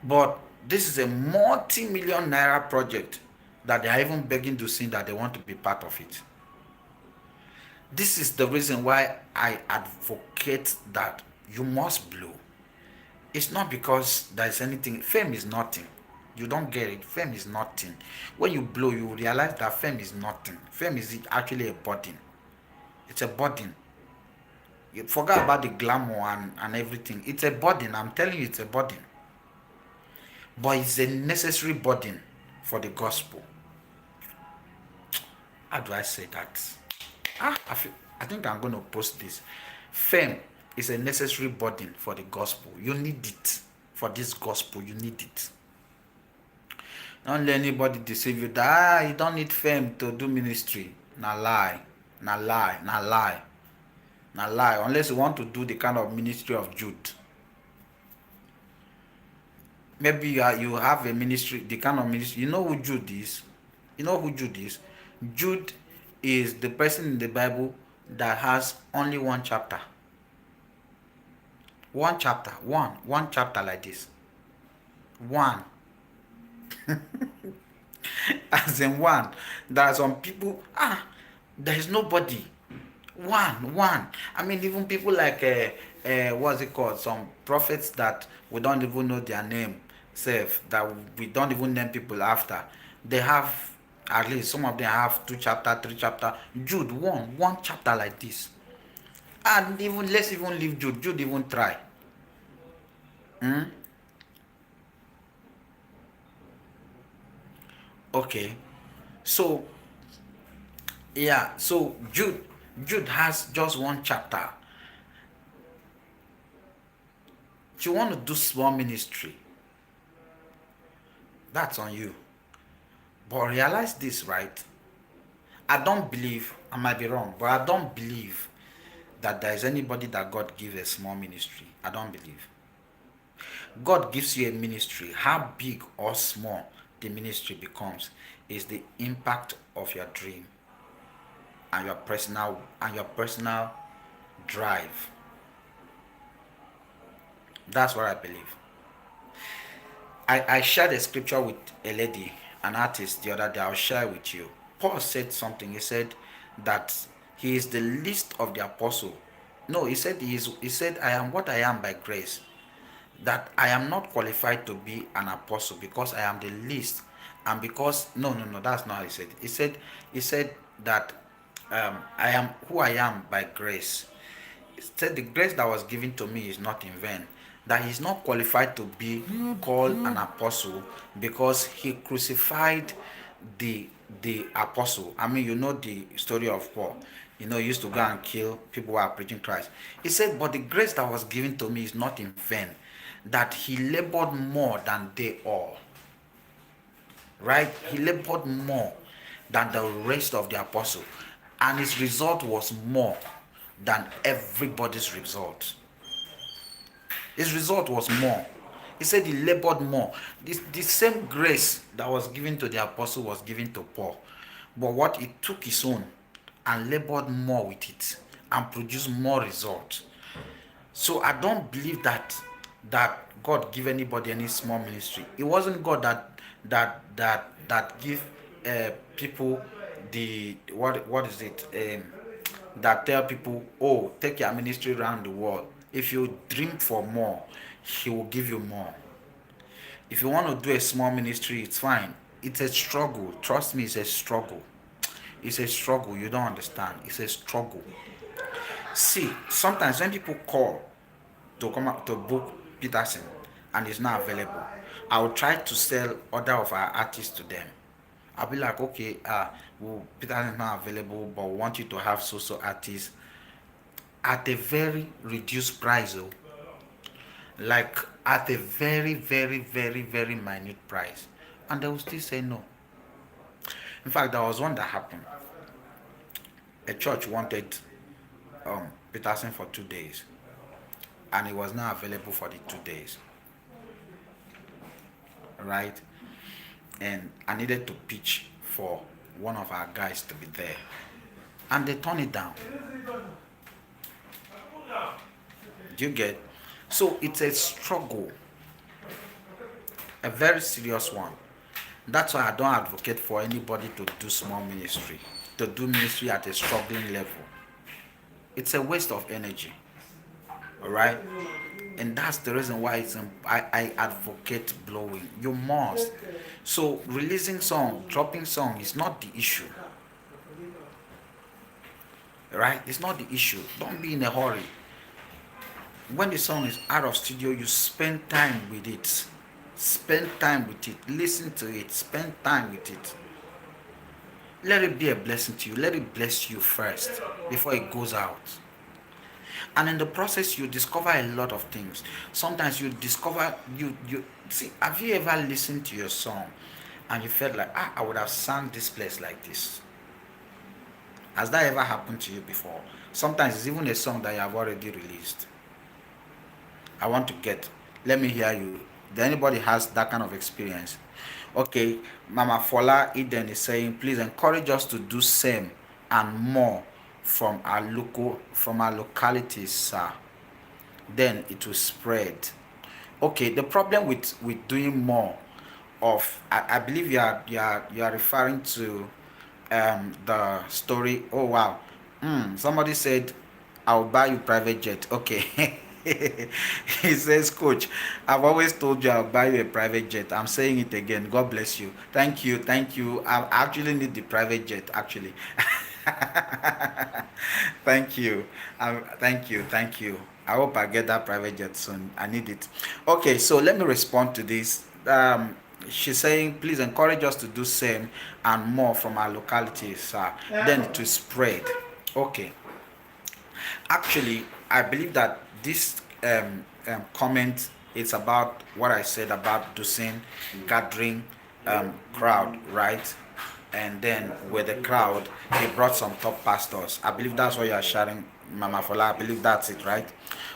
But this is a multi-million naira project that they are even begging to see that they want to be part of it. This is the reason why I advocate that you must blow. It's not because there is anything. Fame is nothing. You don't get it. Fame is nothing. When you blow, you realize that fame is nothing. Fame is actually a burden. It's a burden. You forget about the glamour and everything. It's a burden. I'm telling you, it's a burden. But it's a necessary burden for the gospel. How do I say that? I think I'm going to post this. Fame is a necessary burden for the gospel. You need it. For this gospel, you need it. Don't let anybody deceive you that you don't need fame to do ministry. Na lie. Na lie. Na lie. Na lie. Unless you want to do the kind of ministry of Jude. Maybe you have a ministry, the kind of ministry. You know who Jude is? You know who Jude is? Jude is the person in the Bible that has only one chapter. One chapter. One chapter like this. One. As in one. There are some people, there is nobody. One. I mean, even people like what's it called? Some prophets that we don't even know their name, self, that we don't even name people after. They have, at least some of them have 2 chapter, 3 chapter. Jude one chapter like this. And even let's even leave Jude. Jude even try. Hmm? Okay. So yeah, so Jude has just 1 chapter. You want to do small ministry, that's on you. But realize this, right? I don't believe, I might be wrong, but I don't believe that there is anybody that God gives a small ministry. I don't believe. God gives you a ministry. How big or small the ministry becomes is the impact of your dream and your personal drive. That's what I believe. I shared a scripture with a lady, an artist, the other day. I'll share with you. Paul said something. He said that he is the least of the apostle. No, he said, I am what I am by grace. That I am not qualified to be an apostle because I am the least. And because no, that's not how he said that I am who I am by grace. He said the grace that was given to me is not in vain, that he's not qualified to be called an apostle because he crucified the the apostle. I mean, you know the story of Paul. You know, he used to go and kill people who are preaching Christ. He said, but the grace that was given to me is not in vain, that he labored more than they all. Right? He labored more than the rest of the apostle, and his result was more than everybody's result. His result was more. He said he labored more. The same grace that was given to the apostle was given to Paul. But what he took his own and labored more with it and produced more results. So I don't believe that God give anybody any small ministry. It wasn't God that give people the what is it that tell people, oh, take your ministry around the world. If you dream for more, he will give you more. If you want to do a small ministry, it's fine. It's a struggle. Trust me, it's a struggle. It's a struggle. You don't understand. It's a struggle. See, sometimes when people call to come out to book Peterson and it's not available, I'll try to sell other of our artists to them. I'll be like, okay, well, Peterson is not available, but we want you to have so artists at a very reduced price, oh, like at a very minute price, and they will still say no. In fact, there was one that happened. A church wanted Peterson for 2 days, and it was not available for the 2 days, right? And I needed to pitch for one of our guys to be there, and they turned it down. Do you get? So it's a struggle, a very serious one. That's why I don't advocate for anybody to do small ministry, to do ministry at a struggling level. It's a waste of energy. All right, and that's the reason why I advocate blowing. You must. So releasing song, dropping song is not the issue. Right? It's not the issue. Don't be in a hurry. When the song is out of studio, you spend time with it. Spend time with it. Listen to it. Spend time with it. Let it be a blessing to you. Let it bless you first before it goes out. And in the process, you discover a lot of things. Sometimes you discover you see. Have you ever listened to your song and you felt like, I would have sung this place like this? Has that ever happened to you before? Sometimes it's even a song that you have already released. I want to get. Let me hear you. Does anybody has that kind of experience? Okay, Mama Fola Eden is saying, please encourage us to do same and more from our localities, sir. Then it will spread. Okay, the problem with doing more of, I believe you are referring to the story. Oh wow, somebody said I'll buy you private jet. Okay. He says, Coach, I've always told you I'll buy you a private jet. I'm saying it again. God bless you. Thank you. Thank you. I actually need the private jet, actually. Thank you. Thank you. Thank you. I hope I get that private jet soon. I need it. Okay, so let me respond to this. She's saying, please encourage us to do same and more from our localities. Then to spread. Okay. Actually, I believe that this comment is about what I said about Dusin gathering crowd, right? And then with the crowd, he brought some top pastors. I believe that's what you are sharing, Mama Fola. I believe that's it, right?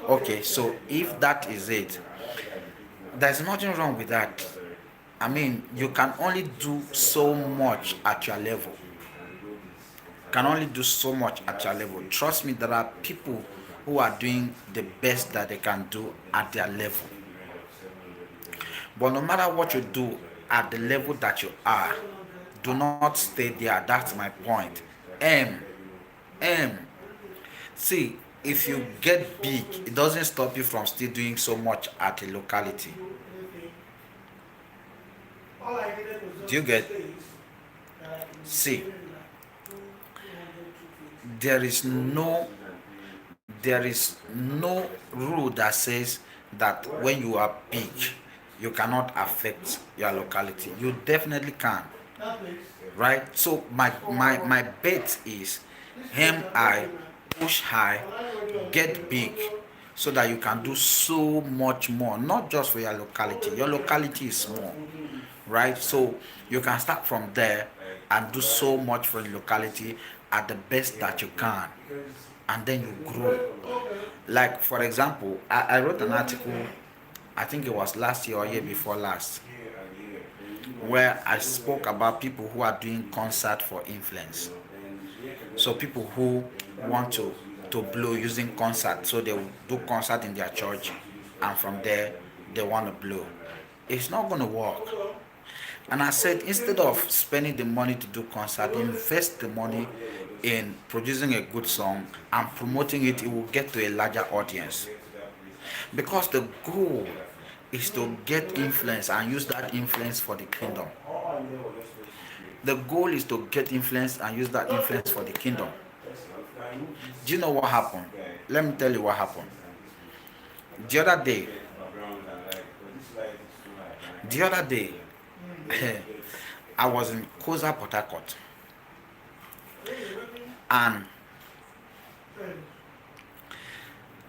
Okay, so if that is it, there's nothing wrong with that. I mean, you can only do so much at your level. Can only do so much at your level. Trust me, there are people who are doing the best that they can do at their level. But no matter what you do at the level that you are, do not stay there. That's my point. M. M. See, if you get big, it doesn't stop you from still doing so much at a locality. Do you get? See, there is no there is no rule that says that when you are big, you cannot affect your locality. You definitely can, right? So my bet is aim high, push high, get big, so that you can do so much more, not just for your locality. Your locality is small, right? So you can start from there and do so much for your locality at the best that you can, and then you grow. Like for example, I wrote an article, I think it was last year or year before last, where I spoke about people who are doing concert for influence. So people who want to blow using concert, so they will do concert in their church, and from there they want to blow. It's not going to work. And I said, instead of spending the money to do concert, invest the money in producing a good song and promoting it. It will get to a larger audience. Because the goal is to get influence and use that influence for the kingdom. The goal is to get influence and use that influence for the kingdom. Do you know what happened? Let me tell you what happened. The other day, the other day, I was in Koza, Port Harcourt, and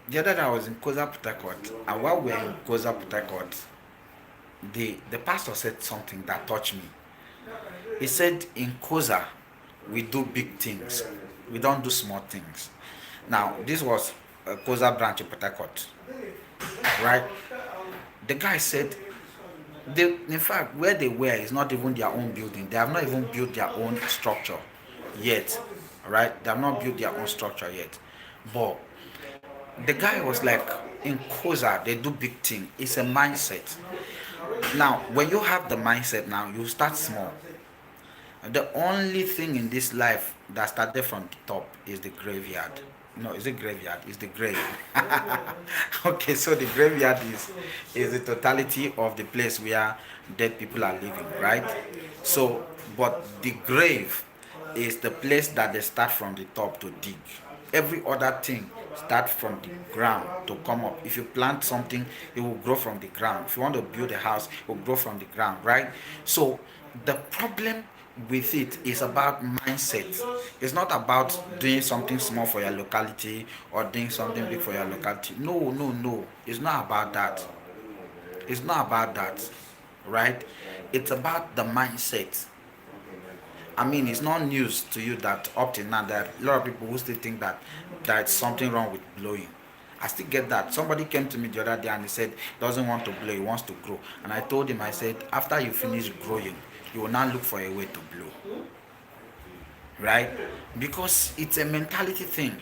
the other day I was in Koza, Port Harcourt, and while we were in Koza, Port Harcourt, the pastor said something that touched me. He said, in Koza, we do big things. We don't do small things. Now, this was a Koza branch in Port Harcourt, right? The guy said, in fact, where they were is not even their own building. They have not even built their own structure yet, right? They have not built their own structure yet. But the guy was like, in Koza, they do big thing. It's a mindset. Now, when you have the mindset now, you start small. The only thing in this life that started from the top is the graveyard. No, is it graveyard? It's the grave. Okay, so the graveyard is the totality of the place where dead people are living, right? So, but the grave is the place that they start from the top to dig. Every other thing start from the ground to come up. If you plant something, it will grow from the ground. If you want to build a house, it will grow from the ground, right? So the problem with it is about mindset. It's not about doing something small for your locality or doing something big for your locality. No, no, no. It's not about that. It's not about that, right? It's about the mindset. I mean, it's not news to you that up till now there are a lot of people who still think that there's something wrong with blowing. I still get that. Somebody came to me the other day and he said he doesn't want to blow, he wants to grow. And I told him, I said, after you finish growing, you will now look for a way to blow. Right? Because it's a mentality thing.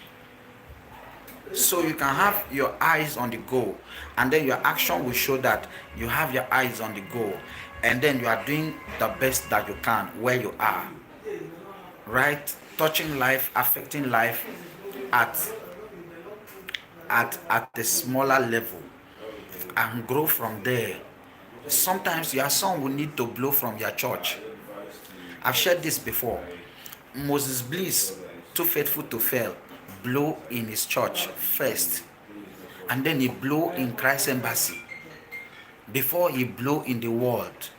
So you can have your eyes on the goal, and then your action will show that you have your eyes on the goal, and then you are doing the best that you can where you are. Right? Touching life, affecting life at at a smaller level and grow from there. Sometimes your song will need to blow from your church. I've shared this before. Moses Bliss, too faithful to fail, blow in his church first, and then he blow in Christ Embassy before he blow in the world,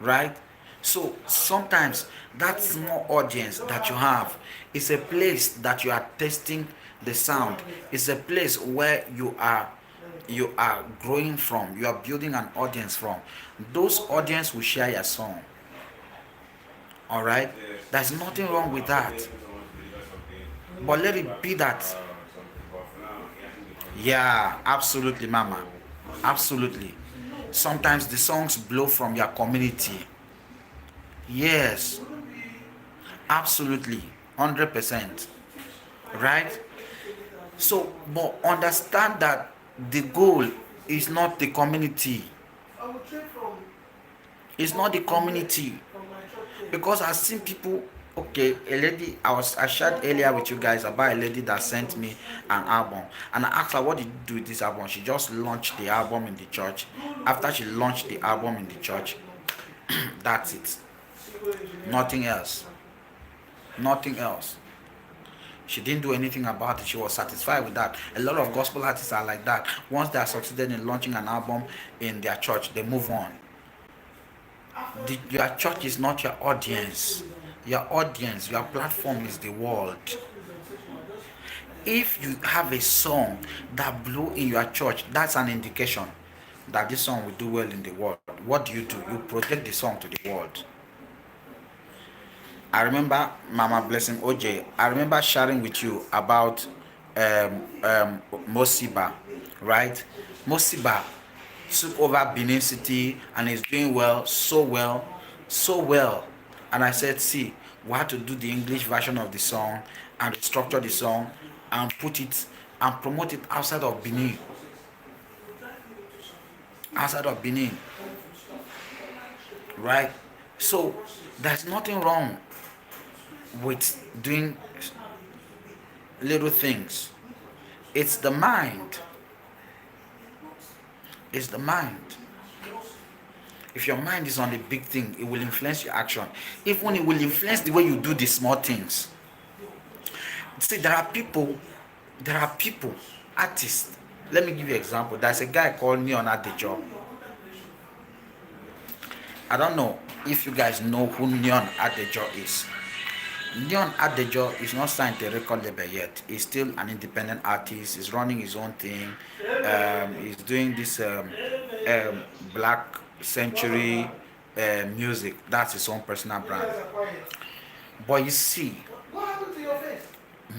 right? So sometimes that small audience that you have is a place that you are testing the sound. It's a place where you are growing from. You are building an audience from. Those audience will share your song. All right, there's nothing wrong with that. But let it be that. Yeah, absolutely, Mama. Absolutely. Sometimes the songs blow from your community. Yes, absolutely. 100%. Right? So, but understand that the goal is not the community. It's not the community. Because I've seen people, okay, a lady, I shared earlier with you guys about a lady that sent me an album, and I asked her what did you do with this album. She just launched the album in the church. After she launched the album in the church, that's it. Nothing else. Nothing else. She didn't do anything about it. She was satisfied with that. A lot of gospel artists are like that. Once they are succeeded in launching an album in their church, they move on. Your church is not your audience. Your audience, your platform is the world. If you have a song that blew in your church, that's an indication that this song will do well in the world. What do? You project the song to the world. I remember Mama Blessing OJ. I remember sharing with you about Mosiba, right? Mosiba took over Benin City and is doing well, so well, so well. And I said, see, we have to do the English version of the song and restructure the song and put it and promote it outside of Benin. Outside of Benin, right? So there's nothing wrong with doing little things. It's the mind. It's the mind. If your mind is on the big thing, it will influence your action. Even it will influence the way you do the small things. See, there are people, artists. Let me give you an example. There's a guy called Neon Adejo. I don't know if you guys know who Neon Adejo is. Neon Adejo is not signed to a record label yet. He's still an independent artist. He's running his own thing. He's doing this Black Century music. That's his own personal brand. But you see,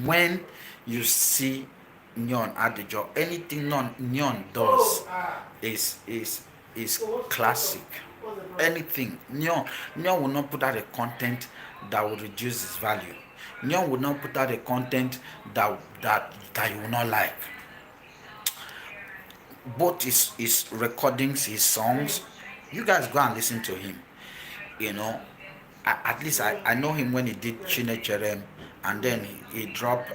when you see Neon Adejo, anything Neon does is classic. Anything. Neon will not put out a content that will reduce its value. Neon will not put out a content that you will not like. Both his recordings, his songs, you guys go and listen to him. You know, at least I know him when he did Chinecherem, and then he dropped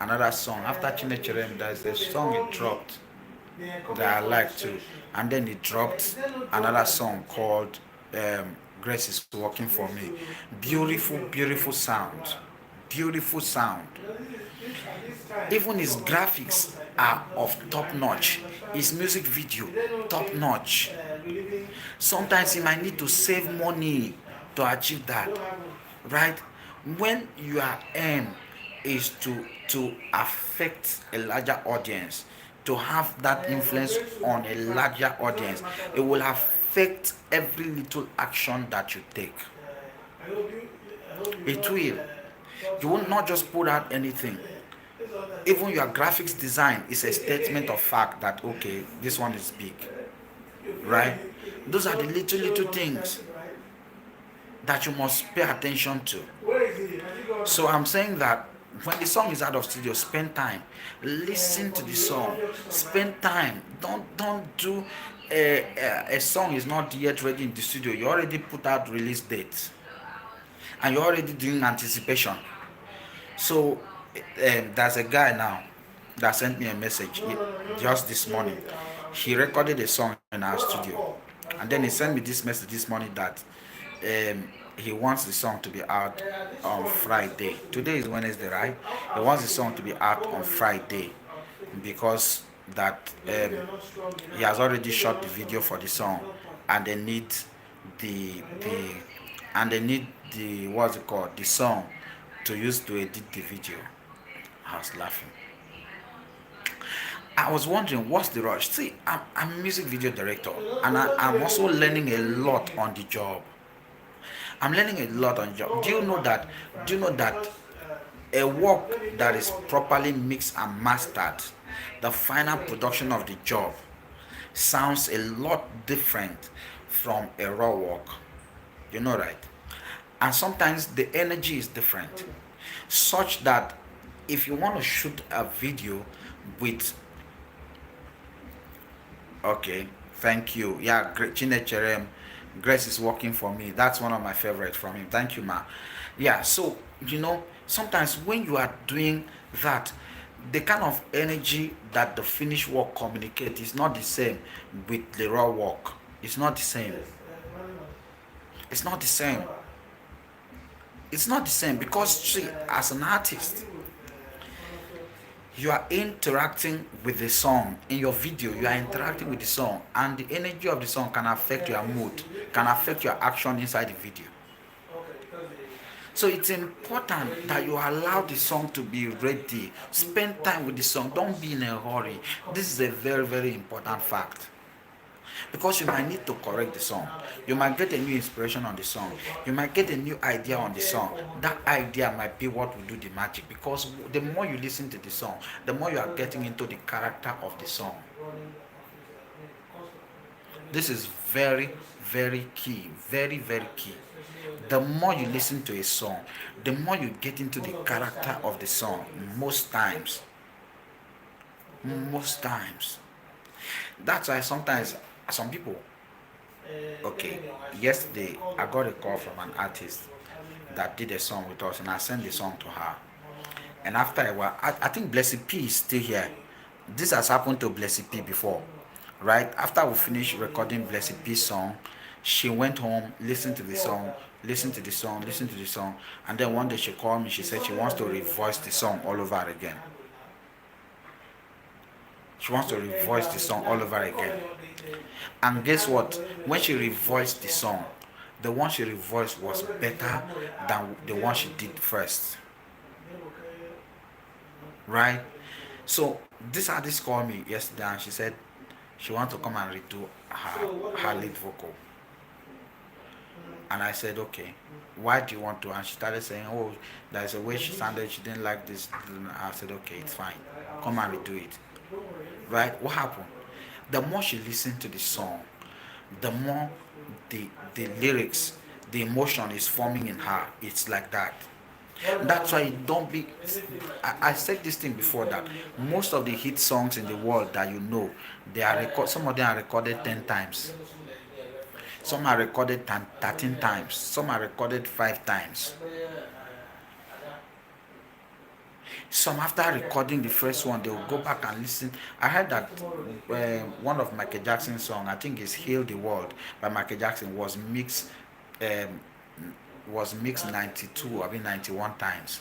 another song. After Chinecherem, there's a song he dropped that I like too. And then he dropped another song called Grace is Working for Me. Beautiful, beautiful sound. Beautiful sound. Even his graphics are of top notch. His music video, top notch. Sometimes he might need to save money to achieve that. Right? When your aim is to affect a larger audience, to have that influence on a larger audience, it will affect every little action that you take. It will. You will not just put out anything. Even your graphics design is a statement of fact that okay, this one is big. Right? Those are the little things that you must pay attention to. So I'm saying that when the song is out of studio, spend time, listen to the song, spend time. Don't do a song is not yet ready in the studio. You already put out release dates, and you're already doing anticipation. So There's a guy now that sent me a message just this morning. He recorded a song in our studio, and then he sent me this message this morning that he wants the song to be out on Friday. Today is Wednesday, right? He wants the song to be out on Friday because that he has already shot the video for the song, and they need the and they need the what's it called, the song to use to edit the video. I was laughing. I was wondering what's the rush. See, I'm a music video director, and I'm also learning a lot on the job. I'm learning a lot on the job. Do you know that a work that is properly mixed and mastered, the final production of the job sounds a lot different from a raw work. You know, right? And sometimes the energy is different, such that if you want to shoot a video with, okay, thank you, yeah, Chinecherem, Grace is working for me. That's one of my favorites from him. Thank you, ma. Yeah, so sometimes when you are doing that, the kind of energy that the finished work communicate is not the same with the raw work. It's not the same. It's not the same. It's not the same because, see, as an artist, you are interacting with the song in your video. You are interacting with the song, and the energy of the song can affect your mood, can affect your action inside the video. So it's important that you allow the song to be ready. Spend time with the song. Don't be in a hurry. This is a very, very important fact. Because you might need to correct the song. You might get a new inspiration on the song. You might get a new idea on the song. That idea might be what will do the magic. Because the more you listen to the song, the more you are getting into the character of the song. This is very, very key. Very, very key. The more you listen to a song, the more you get into the character of the song. Most times. Most times. That's why sometimes some people, okay, yesterday I got a call from an artist that did a song with us, and I sent the song to her. And after a while, I think Blessed P is still here. This has happened to Blessed P before, right? After we finished recording Blessed P's song, she went home, listened to the song, listened to the song, listened to the song, and then one day she called me. She said she wants to revoice the song all over again. She wants to revoice the song all over again. And guess what? When she revoiced the song, the one she revoiced was better than the one she did first. Right? So this artist called me yesterday and she said she wants to come and redo her lead vocal. And I said, okay, why do you want to? And she started saying, oh, there's a way she sounded, she didn't like this. I said, okay, it's fine. Come and redo it. Right? What happened? The more she listened to the song, the more the lyrics, the emotion is forming in her. It's like that. That's why don't be. I said this thing before that most of the hit songs in the world that you know, they are some of them are recorded 10 times. Some are recorded 13 times. Some are recorded 5 times. Some, after recording the first one, they will go back and listen. I heard that one of Michael Jackson's song, I think is "Heal the World" by Michael Jackson, um, was mixed 92, I mean 91 times.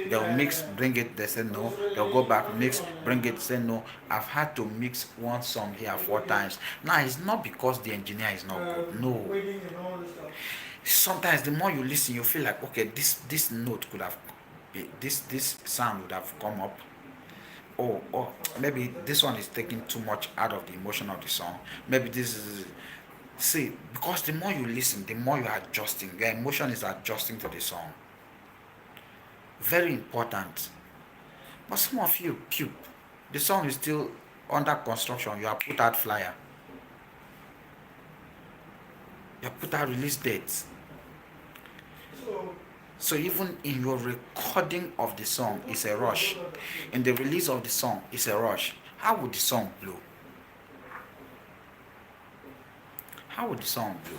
They'll mix, bring it, they say no. They'll go back, mix, bring it, say no. I've had to mix one song here 4 times. Now, it's not because the engineer is not good. No. Sometimes the more you listen, you feel like, okay, this note could have, this sound would have come up. Or maybe this one is taking too much out of the emotion of the song. Maybe this is, see, because the more you listen, the more you are adjusting. Your emotion is adjusting to the song. Very important. But some of you, the song is still under construction. You have put out flyer. You have put out release dates. So even in your recording of the song, it's a rush. In the release of the song, it's a rush. How would the song blow? How would the song blow?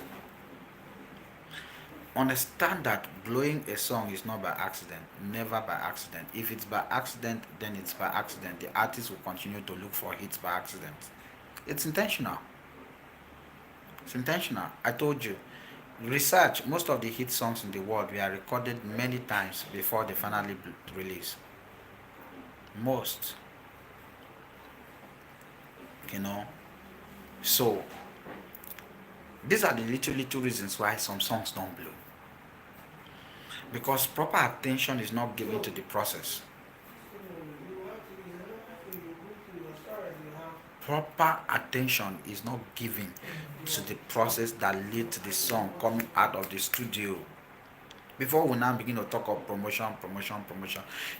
understand that blowing a song is not by accident, never by accident. If it's by accident, then it's by accident. The artist will continue to look for hits by accident. It's intentional. It's intentional. I told you. Research, most of the hit songs in the world were recorded many times before they finally release. Most, you know. So these are the little reasons why some songs don't blow. Because proper attention is not given to the process. Proper attention is not given to the process that leads to the song coming out of the studio. Before we now begin to talk of promotion,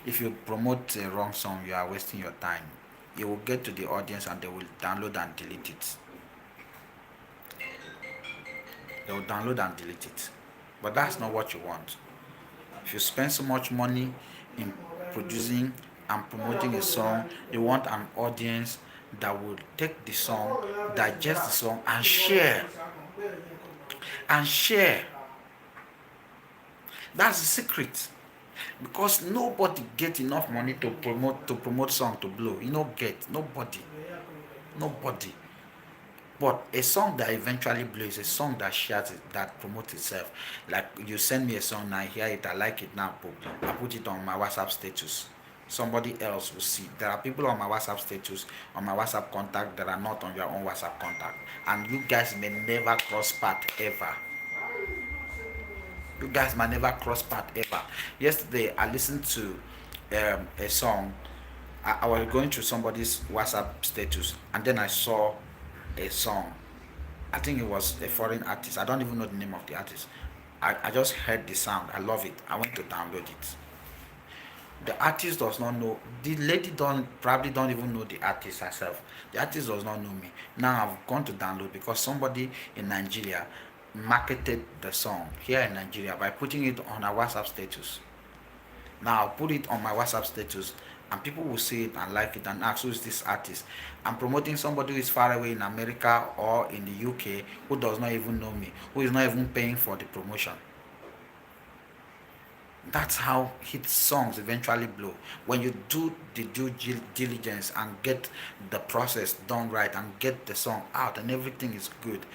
if you promote the wrong song, you are wasting your time. You will get to the audience and they will download and delete it. They will download and delete it. But that's not what you want. If you spend so much money in producing and promoting a song, you want an audience that will take the song, digest the song, and share. And share. That's the secret. Because nobody get enough money to promote song to blow. You know, get nobody. But a song that eventually blows is a song that shares it, that promotes itself. Like you send me a song, I hear it, I like it now, boom, I put it on my WhatsApp status. Somebody else will see. There are people on my WhatsApp status, on my WhatsApp contact that are not on your own WhatsApp contact. And you guys may never cross path ever. You guys might never cross path ever. Yesterday, I listened to a song. I was going through somebody's WhatsApp status, and then I saw a song. I think it was a foreign artist. I don't even know the name of the artist. I just heard the sound. I love it. I went to download it. The artist does not know. The lady don't even know the artist herself. The artist does not know me. Now I've gone to download because somebody in Nigeria marketed the song here in Nigeria by putting it on a WhatsApp status. Now I'll put it on my WhatsApp status and people will see it and like it and ask, who is this artist? I'm promoting somebody who is far away in America or in the UK who does not even know me, who is not even paying for the promotion. That's how hit songs eventually blow. When you do the due diligence and get the process done right and get the song out and everything is good,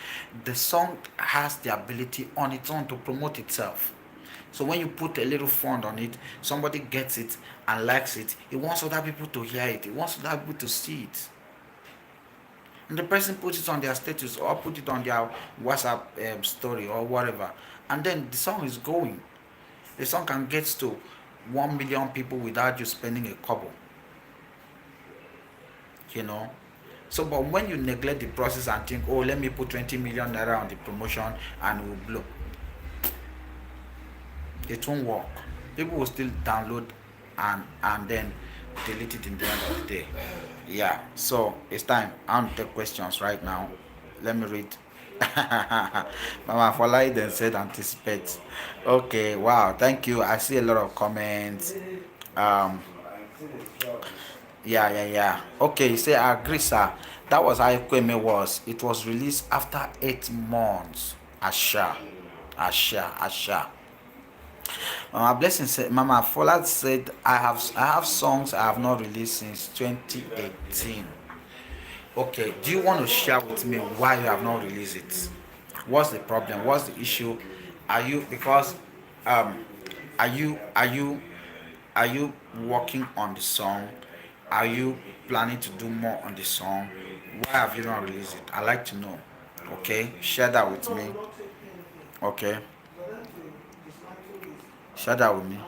the song has the ability on its own to promote itself. So when you put a little fund on it, somebody gets it and likes it. It wants other people to hear it. It wants other people to see it. And the person puts it on their status or put it on their WhatsApp story or whatever. And then the song is going. The song can get to 1 million people without you spending a kobo. You know? So, but when you neglect the process and think, oh, let me put 20 million naira on the promotion and it will blow, it won't work. People will still download and then delete it in the end of the day. Yeah, so it's time. I want to take questions right now. Let me read. Mama Folai then said anticipate. Okay, wow, thank you. I see a lot of comments. Um, yeah. Okay, you say I agree, sir. That was how Ekweme was. It was released after 8 months. Asha. Mama Blessing said, Mama Fola said, I have songs I have not released since 2018. Okay, do you want to share with me why you have not released it? What's the problem? What's the issue? Are you because um are you working on the song? Are you planning to do more on the song? Why have you not released it? I like to know. Okay, share that with me. Okay, share that with me.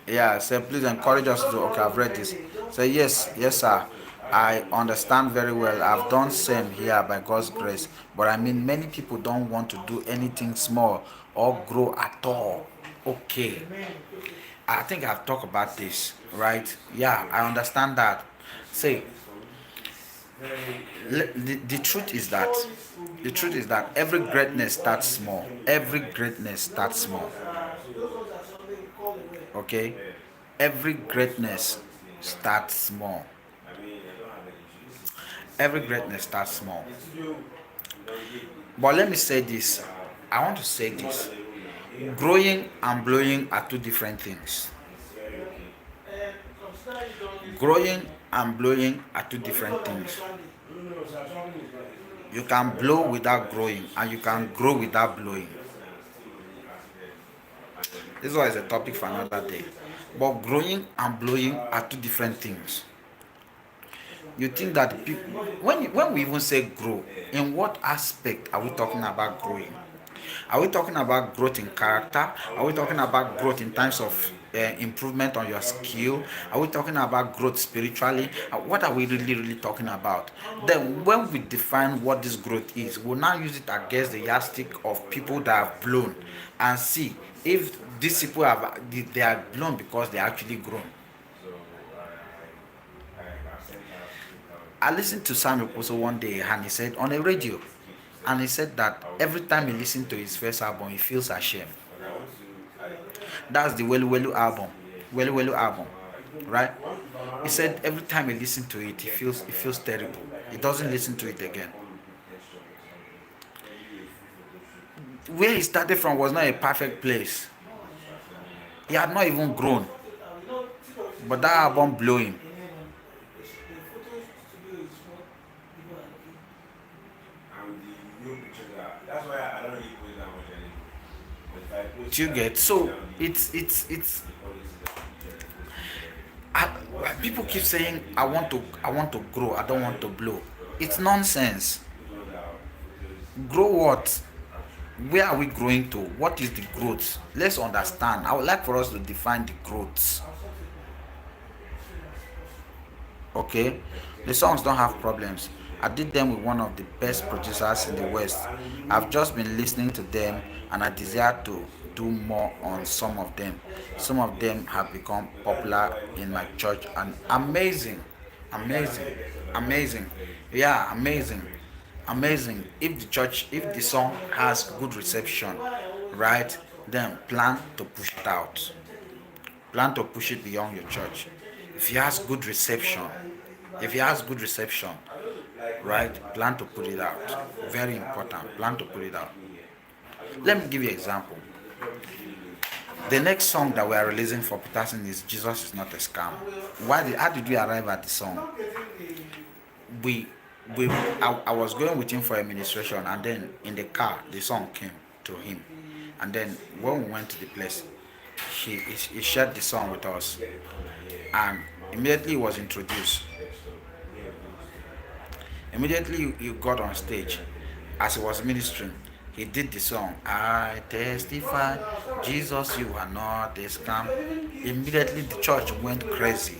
Yeah, say please encourage us to. Okay, I've read this. Say yes, sir. I understand very well. I've done same here by God's grace. But I mean, many people don't want to do anything small or grow at all. Okay, I think I've talked about this, right? Yeah, I understand that. Say, the truth is that every greatness starts small. Every greatness starts small. Okay, every greatness starts small. Every greatness starts small. But let me say this. I want to say this. Growing and blowing are two different things. Growing and blowing are two different things. You can blow without growing, and you can grow without blowing. This one is a topic for another day. But growing and blowing are two different things. You think that people, when we even say grow, in what aspect are we talking about growing? Are we talking about growth in character? Are we talking about growth in terms of improvement on your skill? Are we talking about growth spiritually? What are we really talking about? Then, when we define what this growth is, we'll now use it against the yardstick of people that have blown and see if these people they are blown because they actually grown. I listened to Samuel Poso one day and he said on a radio, and he said that every time he listens to his first album, he feels ashamed. That's the Welu Welu album, Welu Welu album, right? He said every time he listens to it, he feels terrible. He doesn't listen to it again. Where he started from was not a perfect place. He had not even grown, but that album blew him. Do you get? So it's I, people keep saying I want to grow. I don't want to blow. It's nonsense. Grow what? Where are we growing to? What is the growth? Let's understand. I would like for us to define the growth. Okay, the songs don't have problems. I did them with one of the best producers in the West. I've just been listening to them and I desire to do more on some of them. Some of them have become popular in my church and amazing, amazing, amazing. Yeah, amazing, amazing. If the church, if the song has good reception, right, then plan to push it out. Plan to push it beyond your church. If he has good reception, if he has good reception, right, plan to put it out. Very important. Plan to put it out. Let me give you an example. The next song that we are releasing for Peterson is Jesus is not a scam. How did we arrive at the song? We I was going with him for administration, and then in the car the song came to him, and then when we went to the place, he shared the song with us, and immediately he was introduced. Immediately he got on stage. As he was ministering, he did the song, I testify, Jesus, you are not a scam. Immediately the church went crazy.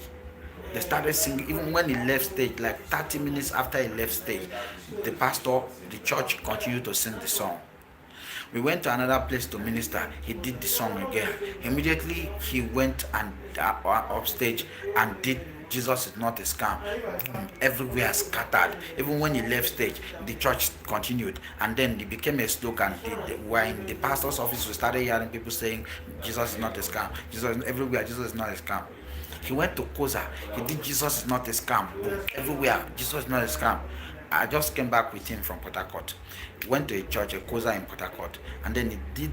They started singing. Even when he left stage, like 30 minutes after he left stage, the church continued to sing the song. We went to another place to minister. He did the song again. Immediately he went and upstage and did Jesus is not a scam. Everywhere scattered. Even when he left stage, the church continued, and then it became a slogan. Were in the pastor's office, we started hearing people saying Jesus is not a scam. Jesus everywhere. Jesus is not a scam. He went to Koza. He did Jesus is not a scam. Boom. Everywhere. Jesus is not a scam. I just came back with him from Port Harcourt. Went to a church, a Koza in Port Harcourt, and then he did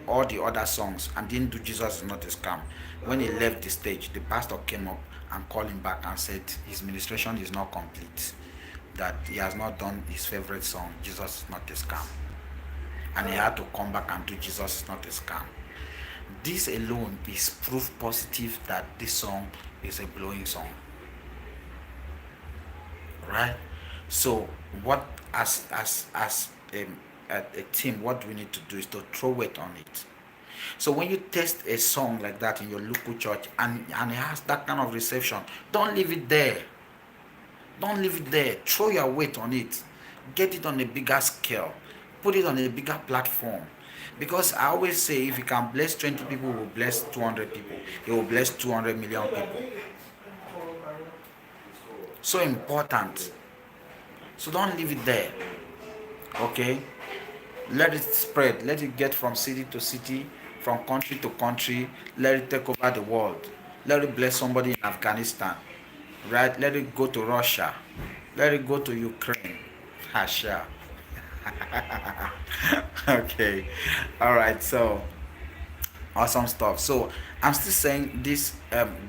all the other songs and didn't do Jesus is not a scam. When he left the stage, the pastor came up and called him back and said his ministration is not complete, that he has not done his favorite song, Jesus is not a scam. And he had to come back and do Jesus is not a scam. This alone is proof positive that this song is a blowing song. Right? So what as a team, what we need to do is to throw weight on it. So when you test a song like that in your local church and it has that kind of reception, don't leave it there. Don't leave it there. Throw your weight on it. Get it on a bigger scale. Put it on a bigger platform. Because I always say if you can bless 20 people, you will bless 200 people. You will bless 200 million people. So important. So don't leave it there. Okay? Let it spread. Let it get from city to city, from country to country. Let it take over the world. Let it bless somebody in Afghanistan. Right? Let it go to Russia. Let it go to Ukraine. Hasha. Okay. All right. So awesome stuff. So I'm still saying this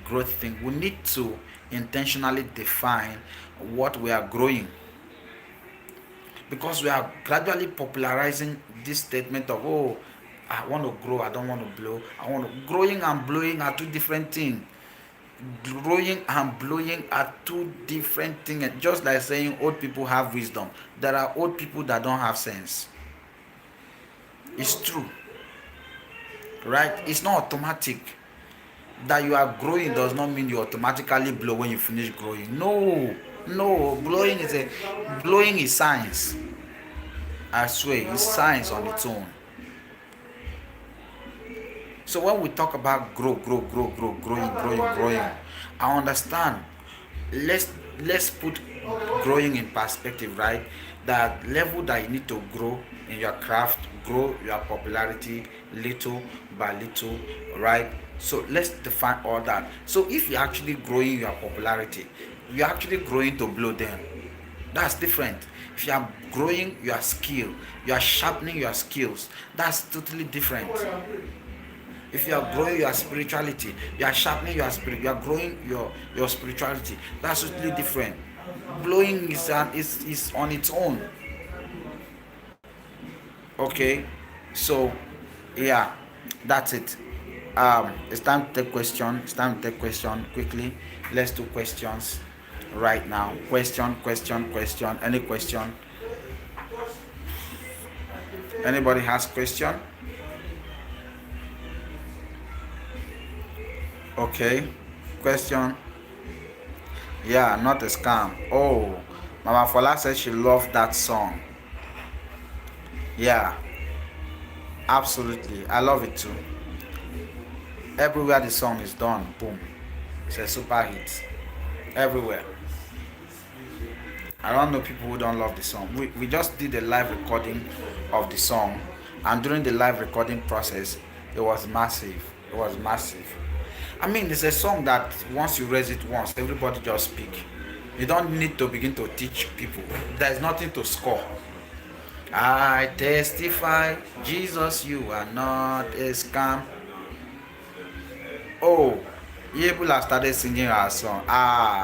growth thing. We need to intentionally define what we are growing, because we are gradually popularizing this statement of, oh, I want to grow, I don't want to blow. I want to growing and blowing are two different things. Growing and blowing are two different things. Just like saying old people have wisdom, there are old people that don't have sense. It's true, right? It's not automatic. That you are growing does not mean you automatically blow when you finish growing. No, no, blowing is science. I swear, it's science on its own. So when we talk about growing, I understand. Let's let's put growing in perspective, right? That level that you need to grow in your craft, grow your popularity little by little, right? So let's define all that. So if you're actually growing your popularity, you're actually growing to blow them. That's different. If you are growing your skill, you are sharpening your skills. That's totally different. If you are growing your spirituality, you are sharpening your spirit, you are growing your spirituality, that's totally different. Blowing is on its own. Okay, so yeah, that's it. It's time to take question. It's time to take question quickly. Let's do questions right now. Question. Any question? Anybody has question? Okay, question. Yeah, not a scam. Oh, Mama Fola said she loved that song. Yeah, absolutely. I love it too. Everywhere the song is done, boom. It's a super hit. Everywhere. I don't know people who don't love the song. We just did a live recording of the song, and during the live recording process, it was massive. It was massive. I mean, it's a song that once you raise it once, everybody just speak. You don't need to begin to teach people. There's nothing to score. I testify, Jesus, you are not a scam. Oh, people have started singing our song. Asha.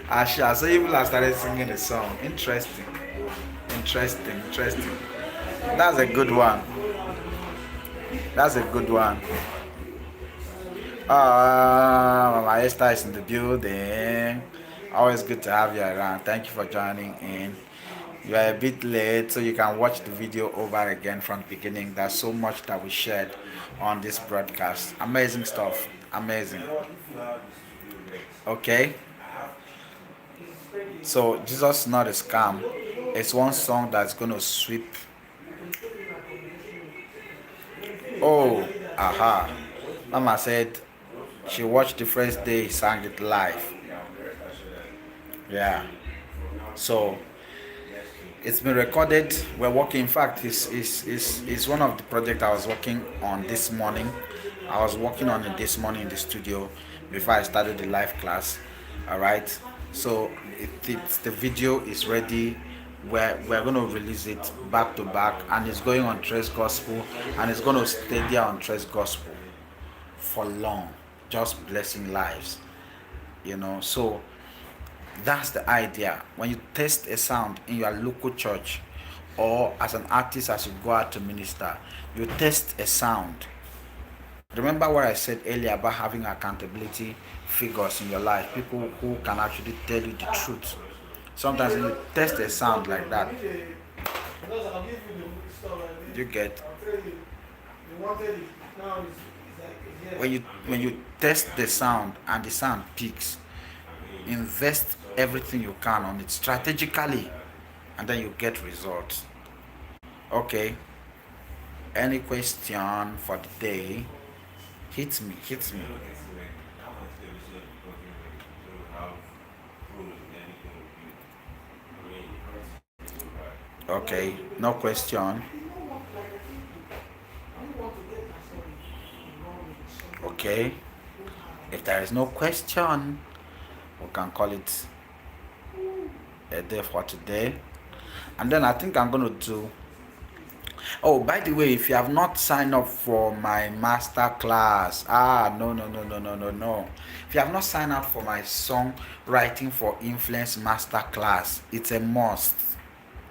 Asha. So people have started singing the song. Interesting. That's a good one. That's a good one. Mama Esther is in the building. Always good to have you around. Thank you for joining in. You are a bit late, so you can watch the video over again from the beginning. There's so much that we shared on this broadcast. Amazing stuff. Amazing. Okay. So Jesus not a scam. It's one song that's gonna sweep. Oh, aha. Mama said she watched the first day he sang it live. Yeah. So it's been recorded. We're working. In fact, it's one of the projects I was working on this morning. I was working on it this morning in the studio before I started the live class. All right. So the video is ready. We're going to release it back to back, and it's going on Trace Gospel, and it's going to stay there on Trace Gospel for long, just blessing lives. So that's the idea. When you test a sound in your local church, or as an artist, as you go out to minister, you test a sound. Remember what I said earlier about having accountability figures in your life, people who can actually tell you the truth. Sometimes when you test a sound like that, you get when you test the sound and the sound peaks, invest everything you can on it strategically, and then you get results. Okay, any question for the day? Hit me. Okay, no question. Okay, If there is no question, we can call it a day for today. And then I think I'm going to do. Oh, by the way, if you have not signed up for my master class, no. If you have not signed up for my song writing for influence master class, it's a must.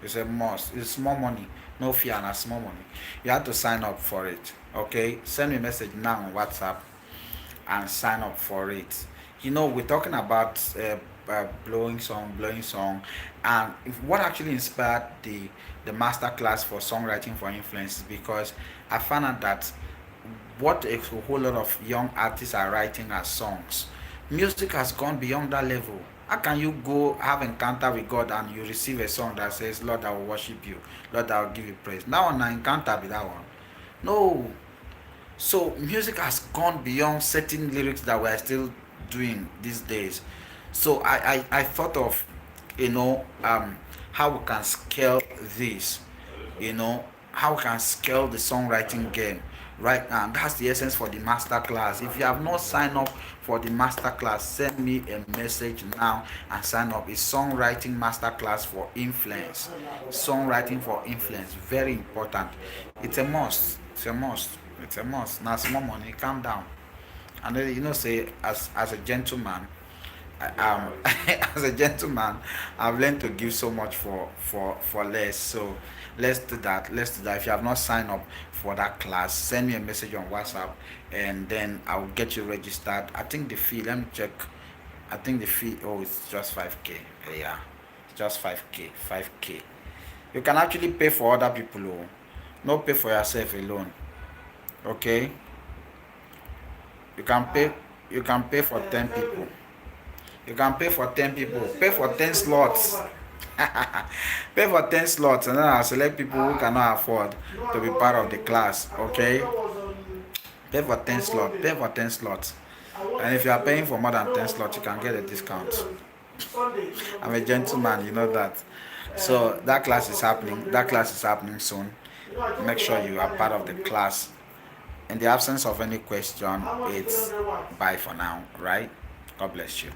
It's a must. It's small money, no fee, and a small money. You have to sign up for it. Okay, send me a message now on WhatsApp and sign up for it. We're talking about blowing song, and what actually inspired the master class for songwriting for influence is because I found out that what a whole lot of young artists are writing as songs. Music has gone beyond that level. How can you go have encounter with God and you receive a song that says, Lord, I will worship you, Lord, I will give you praise? Now on an encounter with that one. No. So music has gone beyond certain lyrics that we're still doing these days. So I thought of how we can scale this, how we can scale the songwriting game right now. That's the essence for the master class. If you have not signed up for the master class, send me a message now and sign up. It's songwriting master class for influence. Songwriting for influence, very important. It's a must. It's a must. Now small money, calm down. And then say as a gentleman, as a gentleman, I've learned to give so much for less. So let's do that. If you have not signed up for that class, send me a message on WhatsApp, and then I'll get you registered. I think the fee, let me check. I think the fee, oh, it's just 5k. Yeah, it's just 5k. You can actually pay for other people, oh. Not pay for yourself alone. Okay, you can pay for 10 people. You can pay for 10 people. Pay for 10 slots. Pay for 10 slots, and then I'll select people who cannot afford to be part of the class. Okay? Pay for 10 slots. Pay for 10 slots. And if you are paying for more than 10 slots, you can get a discount. I'm a gentleman, you know that. So that class is happening. That class is happening soon. Make sure you are part of the class. In the absence of any question, it's bye for now, right? God bless you.